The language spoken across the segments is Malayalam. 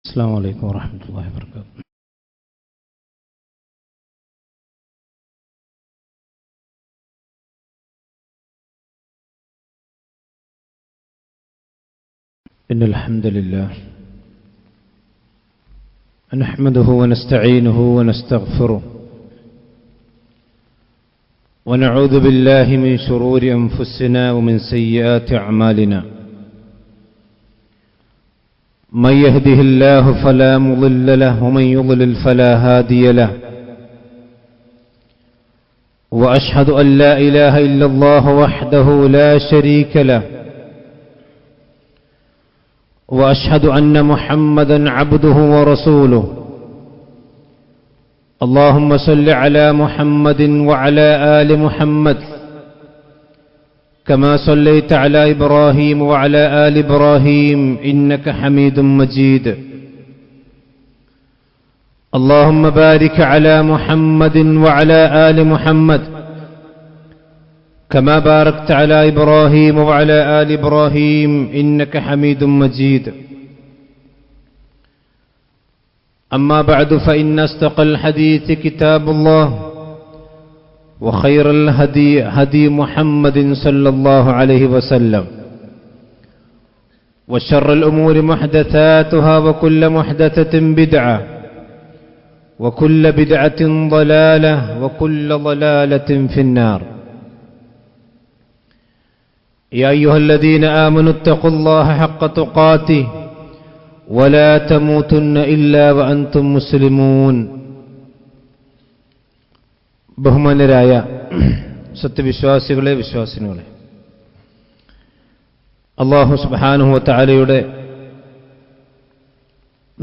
السلام عليكم ورحمة الله وبركاته. إن الحمد لله نحمده ونستعينه ونستغفره ونعوذ بالله من شرور أنفسنا ومن سيئات أعمالنا. من يهده الله فلا مضل له ومن يضلل فلا هادي له. وأشهد أن لا إله إلا الله وحده لا شريك له. وأشهد أن محمدا عبده ورسوله. اللهم صل على محمد وعلى آل محمد كما صليت على إبراهيم وعلى آل إبراهيم إنك حميد مجيد. اللهم بارك على محمد وعلى آل محمد كما باركت على إبراهيم وعلى آل إبراهيم إنك حميد مجيد. أما بعد فإن أصدق الحديث كتاب الله وخير الهدي هدي محمد صلى الله عليه وسلم وشر الأمور محدثاتها وكل محدثة بدعة وكل بدعة ضلالة وكل ضلالة في النار. يا أيها الذين آمنوا اتقوا الله حق تقاته ولا تموتن إلا وأنتم مسلمون. ബഹുമാന്യരായ സത്യവിശ്വാസികളെ, വിശ്വാസിനികളെ, അല്ലാഹു സുബ്ഹാനഹു വ തആലയുടെ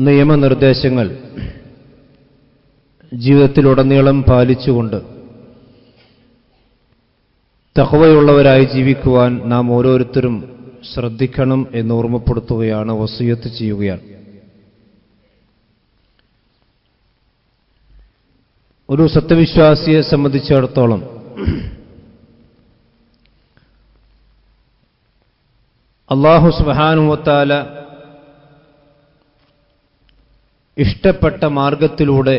നിയമനിർദ്ദേശങ്ങൾ ജീവിതത്തിലുടനീളം പാലിച്ചുകൊണ്ട് തഖ്വയുള്ളവരായി ജീവിക്കുവാൻ നാം ഓരോരുത്തരും ശ്രദ്ധിക്കണം എന്ന് ഓർമ്മപ്പെടുത്തുകയാണ്, വസിയത്ത് ചെയ്യുകയാണ്. ഒരു സത്യവിശ്വാസിയെ സംബന്ധിച്ചിടത്തോളം അല്ലാഹു സുബ്ഹാനഹു വ തആല ഇഷ്ടപ്പെട്ട മാർഗത്തിലൂടെ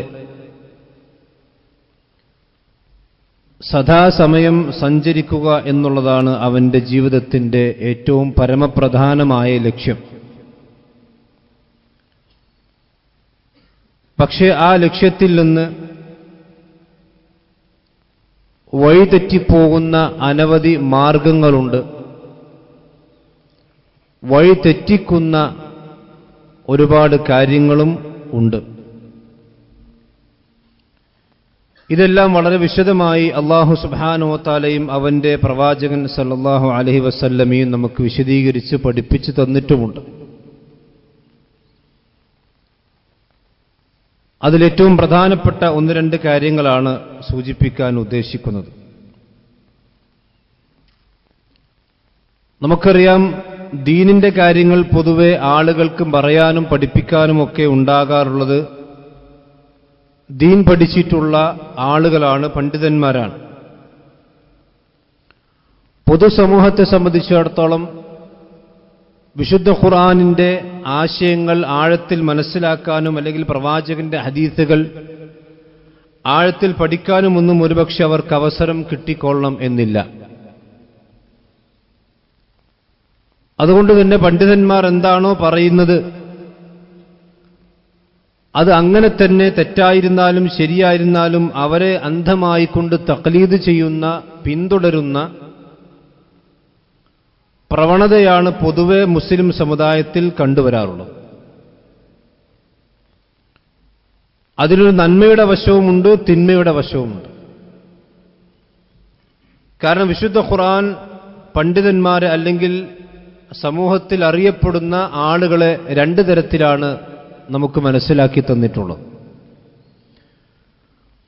സദാസമയം സഞ്ചരിക്കുക എന്നുള്ളതാണ് അവന്റെ ജീവിതത്തിന്റെ ഏറ്റവും പരമപ്രധാനമായ ലക്ഷ്യം. പക്ഷേ ആ ലക്ഷ്യത്തിൽ നിന്ന് വഴിതെറ്റിപ്പോകുന്ന അനവധി മാർഗങ്ങളുണ്ട്. വഴിതെറ്റിക്കുന്ന ഒരുപാട് കാര്യങ്ങളും ഉണ്ട്. ഇതെല്ലാം വളരെ വിശദമായി അല്ലാഹു സുബ്ഹാനഹു വ തആലയും അവന്റെ പ്രവാചകൻ സല്ലല്ലാഹു അലൈഹി വസല്ലമയും നമുക്ക് വിശദീകരിച്ച് പഠിപ്പിച്ചു തന്നിട്ടുമുണ്ട്. അതിലേറ്റവും പ്രധാനപ്പെട്ട ഒന്ന് രണ്ട് കാര്യങ്ങളാണ് സൂചിപ്പിക്കാൻ ഉദ്ദേശിക്കുന്നത്. നമുക്കറിയാം, ദീനിന്റെ കാര്യങ്ങൾ പൊതുവെ ആളുകൾക്ക് പറയാനും പഠിപ്പിക്കാനും ഒക്കെ ഉണ്ടാകാറുള്ളത് ദീൻ പഠിച്ചിട്ടുള്ള ആളുകളാണ്, പണ്ഡിതന്മാരാണ്. പൊതുസമൂഹത്തെ സംബന്ധിച്ചിടത്തോളം വിശുദ്ധ ഖുർആനിന്റെ ആശയങ്ങൾ ആഴത്തിൽ മനസ്സിലാക്കാനും അല്ലെങ്കിൽ പ്രവാചകന്റെ ഹദീസുകൾ ആഴത്തിൽ പഠിക്കാനുമൊന്നും ഒരുപക്ഷെ അവർക്ക് അവസരം കിട്ടിക്കൊള്ളണം എന്നില്ല. അതുകൊണ്ട് തന്നെ പണ്ഡിതന്മാർ എന്താണോ പറയുന്നത് അത് അങ്ങനെ തന്നെ, തെറ്റായിരുന്നാലും ശരിയായിരുന്നാലും അവരെ അന്ധമായിക്കൊണ്ട് തഖ്ലീദ് ചെയ്യുന്ന, പിന്തുടരുന്ന പ്രവണതയാണ് പൊതുവെ മുസ്ലിം സമുദായത്തിൽ കണ്ടുവരാറുള്ളത്. അതിലൊരു നന്മയുടെ വശവുമുണ്ട്, തിന്മയുടെ വശവുമുണ്ട്. കാരണം വിശുദ്ധ ഖുർആൻ പണ്ഡിതന്മാരെ അല്ലെങ്കിൽ സമൂഹത്തിൽ അറിയപ്പെടുന്ന ആളുകളെ രണ്ട് തരത്തിലാണ് നമുക്ക് മനസ്സിലാക്കി തന്നിട്ടുള്ളത്.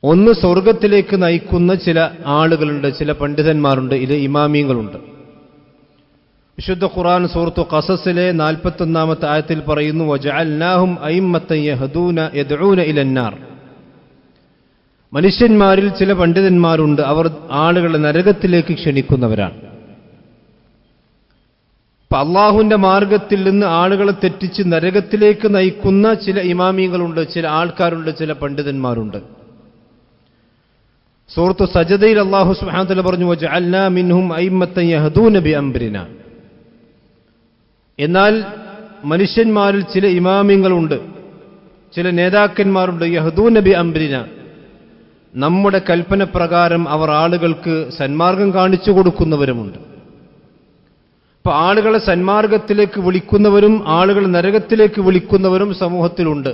ഒന്ന്, സ്വർഗത്തിലേക്ക് നയിക്കുന്ന ചില ആളുകളുണ്ട്, ചില പണ്ഡിതന്മാരുണ്ട്, ഇത് ഇമാമിയങ്ങളുണ്ട്. വിശുദ്ധ ഖുർആൻ സൂറത്തു ഖസസിലെ 41-ാമത്തെ ആയത്തിൽ പറയുന്നു, വജഅൽനാഹും അയിമ്മത്തൻ യഹ്ദൂന യദ്ഊന ഇലന്നാർ. മനുഷ്യന്മാരിൽ ചില പണ്ഡിതന്മാരുണ്ട്, അവർ ആളുകളെ നരകത്തിലേക്ക് ക്ഷണിക്കുന്നവരാണ്. അപ്പൊ അള്ളാഹുവിന്റെ മാർഗത്തിൽ നിന്ന് ആളുകളെ തെറ്റിച്ച് നരകത്തിലേക്ക് നയിക്കുന്ന ചില ഇമാമിയങ്ങളുണ്ട്, ചില ആൾക്കാരുണ്ട്, ചില പണ്ഡിതന്മാരുണ്ട്. സൂറത്ത് സജദയിൽ അല്ലാഹു സുബ്ഹാനഹു വ തആല പറഞ്ഞു, വജഅൽനാ മിൻഹും അയിമ്മത്തൻ യഹ്ദൂന ബിഅംരിനാ. എന്നാൽ മനുഷ്യന്മാരിൽ ചില ഇമാമിയങ്ങളുണ്ട്, ചില നേതാക്കന്മാരുണ്ട്, യഹ്ദൂന ബിഅംരിനാ, നമ്മുടെ കൽപ്പന പ്രകാരം അവർ ആളുകൾക്ക് സന്മാർഗം കാണിച്ചു കൊടുക്കുന്നവരുമുണ്ട്. അപ്പൊ ആളുകളെ സന്മാർഗത്തിലേക്ക് വിളിക്കുന്നവരും ആളുകളെ നരകത്തിലേക്ക് വിളിക്കുന്നവരും സമൂഹത്തിലുണ്ട്.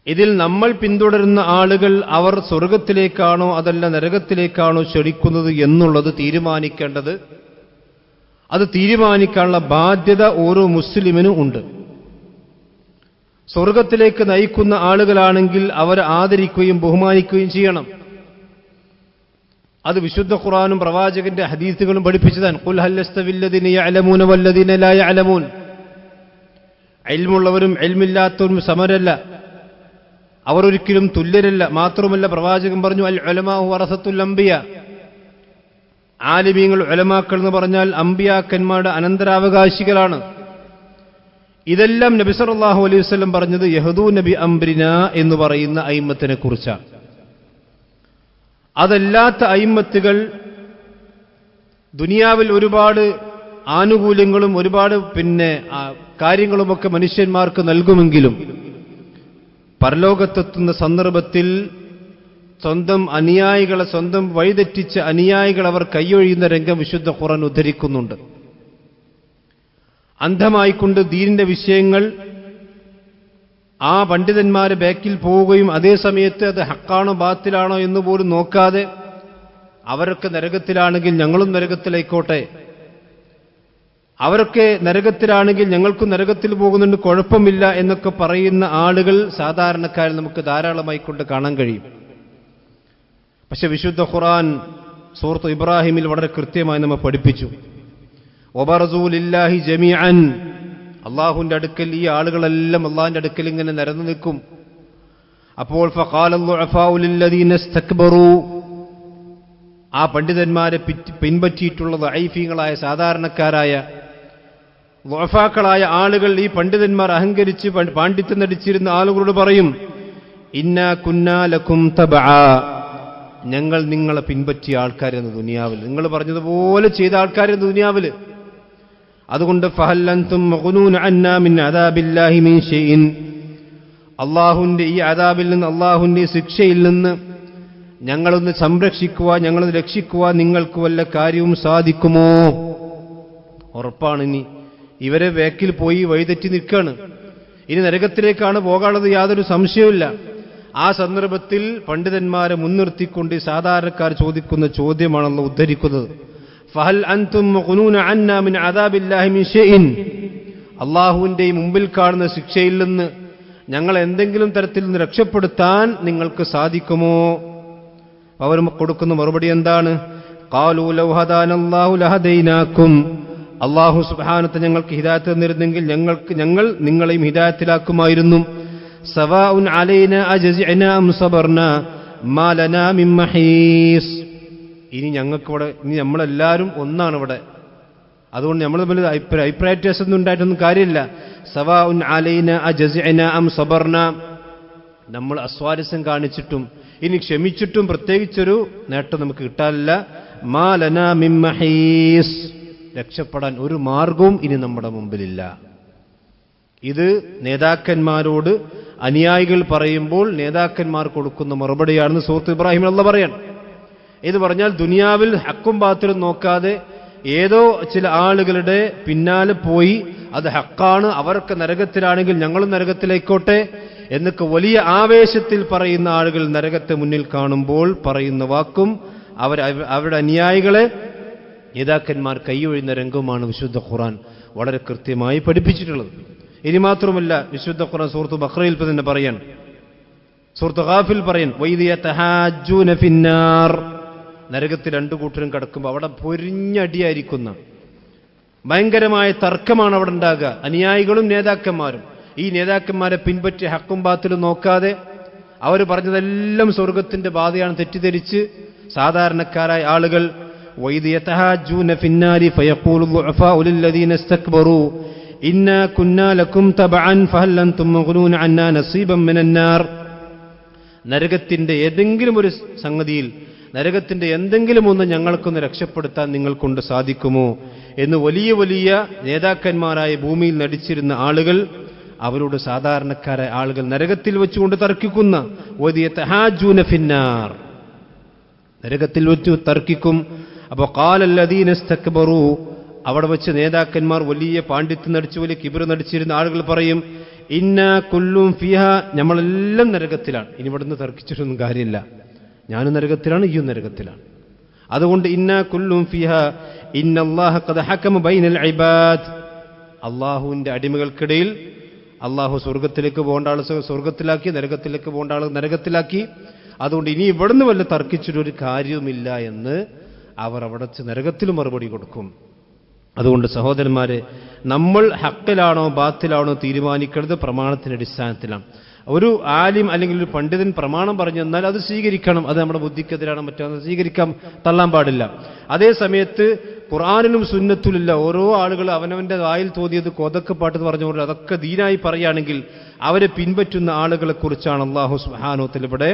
ഇതിൽ നമ്മൾ പിന്തുടരുന്ന ആളുകൾ അവർ സ്വർഗത്തിലേക്കാണോ അതല്ല നരകത്തിലേക്കാണോ ക്ഷണിക്കുന്നത് എന്നുള്ളത് തീരുമാനിക്കേണ്ടത്, അത് തീരുമാനിക്കാനുള്ള ബാധ്യത ഓരോ മുസ്ലിമിനും ഉണ്ട്. സ്വർഗത്തിലേക്ക് നയിക്കുന്ന ആളുകളാണെങ്കിൽ അവരെ ആദരിക്കുകയും ബഹുമാനിക്കുകയും ചെയ്യണം. അത് വിശുദ്ധ ഖുർആനും പ്രവാചകന്റെ ഹദീസുകളും പഠിപ്പിച്ചതാണ്. ഖുൽ ഹൽ യസ്തവില്ലദീന യഅലമൂന വല്ലദീന ലാ യഅലമൂൻ. ഇൽമുള്ളവരും ഇൽമില്ലാത്തവരും സമരല്ല, അവർ ഒരിക്കലും തുല്യരല്ല. മാത്രമല്ല പ്രവാചകൻ പറഞ്ഞു, അൽ ഉലമാഉ വറസത്തുൽ അംബിയ. ആലിമീങ്ങൾ ഉലമാക്കൾ എന്ന് പറഞ്ഞാൽ അമ്പിയാക്കന്മാരുടെ അനന്തരാവകാശികളാണ്. ഇതെല്ലാം നബി സല്ലല്ലാഹു അലൈഹി വസല്ലം പറഞ്ഞത് യഹ്ദൂന ബിഅംരിനാ എന്ന് പറയുന്ന അയിമ്മത്തിനെ കുറിച്ചാണ്. അതല്ലാത്ത അയിമ്മത്തുകൾ ദുനിയാവിൽ ഒരുപാട് ആനുകൂല്യങ്ങളും ഒരുപാട് കാര്യങ്ങളുമൊക്കെ മനുഷ്യന്മാർക്ക് നൽകുമെങ്കിലും പരലോകത്തെത്തുന്ന സന്ദർഭത്തിൽ സ്വന്തം അനുയായികളെ, സ്വന്തം വഴിതെറ്റിച്ച അനുയായികൾ അവർ കൈയൊഴിയുന്ന രംഗം വിശുദ്ധ ഖുർആൻ ഉദ്ധരിക്കുന്നുണ്ട്. അന്ധമായിക്കൊണ്ട് ദീനിന്റെ വിഷയങ്ങൾ ആ പണ്ഡിതന്മാരെ ബാക്കിൽ പോവുകയും അതേ സമയത്ത് അത് ഹക്കാണോ ബാത്തിലാണോ എന്ന് പോലും നോക്കാതെ അവരൊക്കെ നരകത്തിലാണെങ്കിൽ ഞങ്ങളും നരകത്തിലായിക്കോട്ടെ, അവരൊക്കെ നരകത്തിലാണെങ്കിൽ ഞങ്ങൾക്കും നരകത്തിൽ പോകുന്നുണ്ട്, കുഴപ്പമില്ല എന്നൊക്കെ പറയുന്ന ആളുകൾ സാധാരണക്കാരിൽ നമുക്ക് ധാരാളമായിക്കൊണ്ട് കാണാൻ കഴിയും. പക്ഷെ വിശുദ്ധ ഖുർആൻ സൂറത്ത് ഇബ്രാഹിമിൽ വളരെ കൃത്യമായി നമ്മെ പഠിപ്പിച്ചു, വബറസൂ ലില്ലാഹി ജമീഅൻ. അള്ളാഹുവിന്റെ അടുക്കൽ ഈ ആളുകളെല്ലാം അള്ളാഹിന്റെ അടുക്കൽ ഇങ്ങനെ നിരന്നു നിൽക്കും. അപ്പോൾ ഫഖാലൽ ദുഅഫാഉ ലില്ലദീന ഇസ്തക്ബറൂ, ആ പണ്ഡിതന്മാരെ പിൻപറ്റിയിട്ടുള്ള ദഈഫീങ്ങളായ സാധാരണക്കാരായ ദുഅഫാക്കളായ ആളുകൾ ഈ പണ്ഡിതന്മാർ അഹങ്കരിച്ച് പാണ്ഡിത്യം നടിച്ചിരുന്ന ആളുകളോട് പറയും, ഇന്നാ കുന്നാ ലക്കും തബഅ, ഞങ്ങൾ നിങ്ങളെ പിൻപറ്റിയ ആൾക്കാരെന്ന് ദുനിയാവിൽ, നിങ്ങൾ പറഞ്ഞതുപോലെ ചെയ്ത ആൾക്കാരെന്ന് ദുനിയാവിൽ. അതുകൊണ്ട് ഫഹൽ അൻതും മഗ്നൂന അന്നാ മിൻ അദാബില്ലാഹി മിൻ ഷൈഇൻ, അല്ലാഹുവിന്റെ ഈ അദാബിൽ നിന്ന്, അല്ലാഹുവിന്റെ ശിക്ഷയിൽ നിന്ന് ഞങ്ങളൊന്ന് സംരക്ഷിക്കുക, ഞങ്ങളൊന്ന് രക്ഷിക്കുക നിങ്ങൾക്ക് വല്ല കാര്യവും സാധിക്കുമോ? ഉറപ്പാണ്. ഇനി ഇവരെ വേക്കിൽ പോയി വഴിതെറ്റി നിൽക്കുകയാണ്, ഇനി നരകത്തിലേക്കാണ് പോകാനുള്ളത്, യാതൊരു സംശയവുമില്ല. ആ സന്ദർഭത്തിൽ പണ്ഡിതന്മാരെ മുൻനിർത്തിക്കൊണ്ട് സാധാരണക്കാർ ചോദിക്കുന്ന ചോദ്യമാണല്ലോ ഉദ്ധരിക്കുന്നത്. ഫഹൽ അൻതും മഗ്നൂന അന്നാ മിൻ അദാബില്ലാഹി മിൻ ഷൈഇൻ, അല്ലാഹുവിന്റെ മുമ്പിൽ കാണുന്ന ശിക്ഷയിൽ നിന്ന് ഞങ്ങൾ എന്തെങ്കിലും തരത്തിൽ നിന്ന് രക്ഷപ്പെടുത്താൻ നിങ്ങൾക്ക് സാധിക്കുമോ? അവർ കൊടുക്കുന്ന മറുപടി എന്താണ്? ഖാലൂ ലൗ ഹദാനല്ലാഹു ലഹദൈനാകും, അല്ലാഹു സുബ്ഹാനഹു വ തആല ഞങ്ങൾക്ക് ഹിദായത്ത് തന്നിരുന്നെങ്കിൽ ഞങ്ങൾ നിങ്ങളെയും ഹിദായത്തിലാക്കുമായിരുന്നു. സവാഉൻ അലൈനാ അജസിഅനാ അം സബർനാ മാ ലനാ മിൻ മഹീസ്. ഇനി ഞങ്ങൾക്കിവിടെ, ഇനി നമ്മളെല്ലാവരും ഒന്നാണ് ഇവിടെ, അതുകൊണ്ട് നമ്മൾ തമ്മിൽ അഭിപ്രായ വ്യത്യാസമൊന്നും ഉണ്ടായിട്ടൊന്നും കാര്യമില്ല. സവാഉൻ അലൈനാ അജസിഅനാ അം സബർനാ, നമ്മൾ അസ്വാരസ്യം കാണിച്ചിട്ടും ഇനി ക്ഷമിച്ചിട്ടും പ്രത്യേകിച്ചൊരു നേട്ടം നമുക്ക് കിട്ടാനില്ല. മാ ലനാ മിൻ മഹീസ്, രക്ഷപ്പെടാൻ ഒരു മാർഗവും ഇനി നമ്മുടെ മുമ്പിലില്ല. ഇത് നേതാക്കന്മാരോട് അനുയായികൾ പറയുമ്പോൾ നേതാക്കന്മാർ കൊടുക്കുന്ന മറുപടിയാണെന്ന് സൂറത്ത് ഇബ്രാഹിം അല്ലാഹ് പറയാണ്. ഇത് പറഞ്ഞാൽ ദുനിയാവിൽ ഹക്കും ബാത്തിലും നോക്കാതെ ഏതോ ചില ആളുകളുടെ പിന്നാലെ പോയി അത് ഹക്കാണ്, അവർക്ക് നരകത്തിലാണെങ്കിൽ ഞങ്ങളും നരകത്തിലേക്കോട്ടെ എന്നൊക്കെ വലിയ ആവേശത്തിൽ പറയുന്ന ആളുകൾ നരകത്തെ മുന്നിൽ കാണുമ്പോൾ പറയുന്ന വാക്കും അവരുടെ അനുയായികളെ നേതാക്കന്മാർ കൈയൊഴിയുന്ന രംഗവുമാണ് വിശുദ്ധ ഖുർആൻ വളരെ കൃത്യമായി പഠിപ്പിച്ചിട്ടുള്ളത്. ഇനി മാത്രമല്ല വിശുദ്ധ ഖുർആൻ സൂറത്ത് ബഖറയിൽ തന്നെ പറയാൻ, സൂറത്ത് ഗാഫിൽ പറയാൻ, വൈദ യതഹാജ്ജൂന ഫിന്നാർ, നരകത്തിൽ രണ്ടു കൂട്ടരും കിടക്കുമ്പോൾ അവിടെ പൊരിഞ്ഞടിയായിരിക്കുന്ന ഭയങ്കരമായ തർക്കമാണ് അവിടെ ഉണ്ടാകുക, അനുയായികളും നേതാക്കന്മാരും. ഈ നേതാക്കന്മാരെ പിൻപറ്റി ഹക്കും ബാത്തിലും നോക്കാതെ അവർ പറഞ്ഞതെല്ലാം സ്വർഗത്തിന്റെ ബാധയാണ് തെറ്റിദ്ധരിച്ച് സാധാരണക്കാരായ ആളുകൾ വഇദ് യതഹാജൂന ഫിന്നാരി ഫയഖൂലു ദുഅഫാഉ ലില്ലദീന ഇസ്തക്ബറൂ ഇന്നാ കുന്നാ ലക്കും തബഅൻ ഫഹൽ അൻതും മുഗ്നൂന അന്നാ നസീബൻ മിനന്നാർ. നരകത്തിന്റെ ഏതെങ്കിലും ഒരു സംഗതിയിൽ, നരകത്തിന്റെ എന്തെങ്കിലും ഒന്ന് ഞങ്ങൾക്കൊന്ന് രക്ഷപ്പെടുത്താൻ നിങ്ങൾക്കൊണ്ട് സാധിക്കുമോ എന്ന് വലിയ വലിയ നേതാക്കന്മാരായ ഭൂമിയിൽ നടിച്ചിരുന്ന ആളുകൾ അവരോട് സാധാരണക്കാരായ ആളുകൾ നരകത്തിൽ വെച്ചുകൊണ്ട് തർക്കിക്കുന്ന വദിയതഹാജൂന ഫിന്നാർ, നരകത്തിൽ വെച്ച് തർക്കിക്കും. അപ്പോൾ ഖാലല്ലദീന ഇസ്തക്ബറൂ, അവിടെ വെച്ച് നേതാക്കന്മാർ വലിയ പാണ്ഡിത്യം നടിച്ച് വലിയ കിബിർ നടിച്ചിരുന്ന ആളുകൾ പറയും, ഇന്നാ കുല്ലും ഫിഹാ, നമ്മളെല്ലാം നരകത്തിലാണ്, ഇനി ഇവിടുന്ന് തർക്കിച്ചിട്ടൊന്നും കാര്യമില്ല, ഞാനും നരകത്തിലാണ്, ഈയും നരകത്തിലാണ്. അതുകൊണ്ട് ഇന്നാ കുല്ലും ഫിഹാ ഇന്നല്ലാഹ ഖദ് ഹകമ ബൈനൽ ഇബാദ്, അള്ളാഹുവിന്റെ അടിമകൾക്കിടയിൽ അള്ളാഹു സ്വർഗത്തിലേക്ക് പോകേണ്ട ആൾ സ്വർഗത്തിലാക്കി, നരകത്തിലേക്ക് പോകേണ്ട ആൾ നരകത്തിലാക്കി. അതുകൊണ്ട് ഇനി ഇവിടുന്ന് വല്ല തർക്കിച്ചിട്ടൊരു കാര്യവുമില്ല എന്ന് അവർ അവിടെ നരകത്തിൽ മറുപടി കൊടുക്കും. അതുകൊണ്ട് സഹോദരന്മാരെ, നമ്മൾ ഹക്കിലാണോ ബാത്തിലാണോ തീരുമാനിക്കുന്നത് പ്രമാണത്തിന്റെ അടിസ്ഥാനത്തിലാണ്. ഒരു ആലിം അല്ലെങ്കിൽ ഒരു പണ്ഡിതൻ പ്രമാണം പറഞ്ഞു തന്നാൽ അത് സ്വീകരിക്കണം, അത് നമ്മുടെ ബുദ്ധിക്കെതിരാണ്, മറ്റൊന്ന് സ്വീകരിക്കാം, തള്ളാൻ പാടില്ല. അതേ സമയത്ത് ഖുർആനിലും സുന്നത്തിലില്ല ഓരോ ആളുകൾ അവനവന്റെ വായിൽ തോന്നിയത് കൊതക്കപ്പാട്ട് പറഞ്ഞുകൊണ്ട് അതൊക്കെ ദീനായി പറയുകയാണെങ്കിൽ അവരെ പിൻപറ്റുന്ന ആളുകളെ കുറിച്ചാണ് അല്ലാഹു സുബ്ഹാനഹു വ തആല ഇവിടെ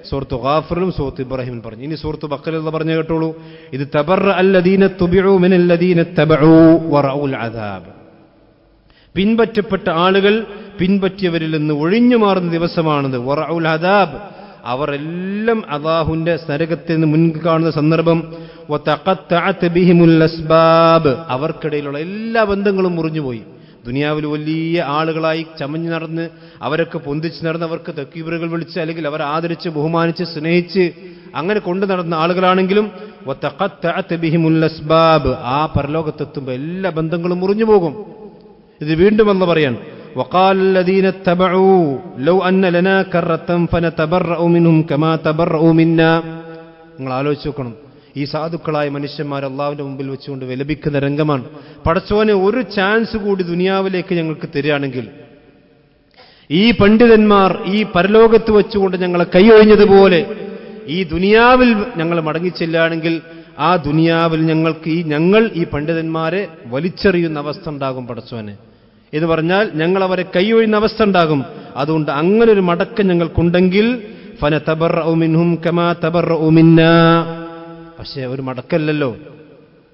സൂറത്ത് ഗാഫിറിലും സൂറത്ത് ഇബ്രാഹിമിലും പറഞ്ഞു. ഇനി സൂറത്ത് ബഖറയിൽ പറഞ്ഞു കേട്ടോളൂ, ഇത് തബറ അല്ലദീന തുബിഉ മിനല്ലദീന തബഉ വറഉൽ അദാബ്, പിൻപറ്റപ്പെട്ട ആളുകൾ പിൻപറ്റിയവരിൽ നിന്ന് ഒഴിഞ്ഞു മാറുന്ന ദിവസമാണത്. വറഉൽ അദാബ്, അവർ എല്ലാം അല്ലാഹുവിന്റെ നരകത്തിൽ നിന്ന് മുൻക് കാണുന്ന സന്ദർഭം. വതഖത്തഅത് ബിഹിമുൽ അസ്ബാബ്, അവർക്കിടയിലുള്ള എല്ലാ ബന്ധങ്ങളും മുറിഞ്ഞുപോയി. ദുനിയാവിൽ വലിയ ആളുകളായി ചമഞ്ഞു നടന്ന് അവരൊക്കെ പൊന്തിച്ച് നടന്ന് അവർക്ക് തക്ബീറുകൾ വിളിച്ച് അല്ലെങ്കിൽ അവർ ആദരിച്ച് ബഹുമാനിച്ച് സ്നേഹിച്ച് അങ്ങനെ കൊണ്ടു നടന്ന ആളുകളാണെങ്കിലും വതഖത്തഅത് ബിഹിമുൽ അസ്ബാബ്, ആ പരലോകത്തെത്തുമ്പോൾ എല്ലാ ബന്ധങ്ങളും മുറിഞ്ഞു പോകും. ഇത് വീണ്ടും അല്ലാഹു പറയാണ്, وقال الذين اتبعوا لو أن لنا كرة فنتبرأ منهم كما تبرؤوا منا. നിങ്ങൾ ആലോചിച്ച് നോക്കണം, ഈ സാധുക്കളായ മനുഷ്യന്മാർ അള്ളാഹുവിന്റെ മുമ്പിൽ വെച്ചുകൊണ്ട് വിലപിക്കുന്ന രംഗമാണ്. പടച്ചോനെ, ഒരു ചാൻസ് കൂടി ദുനിയാവിലേക്ക് ഞങ്ങൾക്ക് തരികയാണെങ്കിൽ, ഈ പണ്ഡിതന്മാർ ഈ പരലോകത്ത് വെച്ചുകൊണ്ട് ഞങ്ങളെ കൈയൊഴിഞ്ഞതുപോലെ ഈ ദുനിയാവിൽ ഞങ്ങൾ മടങ്ങിച്ചെല്ലുകയാണെങ്കിൽ ആ ദുനിയാവിൽ ഞങ്ങൾ ഈ പണ്ഡിതന്മാരെ വലിച്ചെറിയുന്ന അവസ്ഥ ഉണ്ടാകും പടച്ചോനെ എന്ന് പറഞ്ഞാൽ ഞങ്ങൾ അവരെ കൈയൊഴിയുന്ന അവസ്ഥ ഉണ്ടാകും. അതുകൊണ്ട് അങ്ങനെ ഒരു മടക്കം ഞങ്ങൾക്കുണ്ടെങ്കിൽ ഫനതബറഉ മിൻഹും കമാ തബറഉ മിന്നാ. പക്ഷേ ഒരു മടക്കല്ലല്ലോ.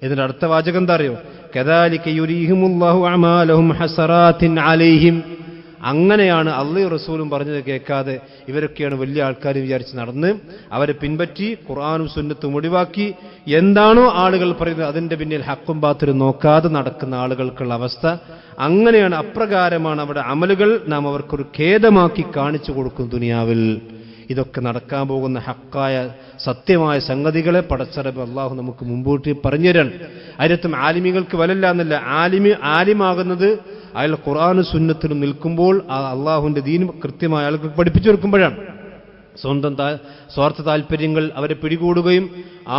ഇതിന്റെ അടുത്ത വാചകം എന്താ അറിയോ? കദാലിക യുരീഹിമുല്ലാഹു അഅമാലഹും ഹസറാത്തിൻ അലൈഹിം. അങ്ങനെയാണ് അല്ലാഹു റസൂലും പറഞ്ഞത് കേൾക്കാതെ ഇവരൊക്കെയാണ് വലിയ ആൾക്കാർ വിചാരിച്ച് നടന്ന് അവരെ പിൻപറ്റി ഖുർആനും സുന്നത്തും ഒഴിവാക്കി എന്താണോ ആളുകൾ പറയുന്നത് അതിന്റെ പിന്നിൽ ഹക്കും ബാത്തിലും നോക്കാതെ നടക്കുന്ന ആളുകൾക്കുള്ള അവസ്ഥ അങ്ങനെയാണ്. അപ്രകാരമാണ് അവിടെ അമലുകൾ നാം അവർക്കൊരു ഖേദമാക്കി കാണിച്ചു കൊടുക്കും ദുനിയാവിൽ. ഇതൊക്കെ നടക്കാൻ പോകുന്ന ഹക്കായ സത്യമായ സംഗതികളെ പടച്ചറബ് അള്ളാഹു നമുക്ക് മുമ്പോട്ട് പറഞ്ഞു തരാൻ. അതിനകത്തും ആലിമികൾക്ക് വിലല്ല എന്നല്ല, ആലിമാകുന്നത് അയാൾ ഖുർആനും സുന്നത്തിലും നിൽക്കുമ്പോൾ ആ അള്ളാഹുവിന്റെ ദീൻ കൃത്യമായ ആൾക്ക് പഠിപ്പിച്ചു കൊടുക്കുമ്പോഴാണ്. സ്വന്തം സ്വാർത്ഥ താല്പര്യങ്ങൾ അവരെ പിടികൂടുകയും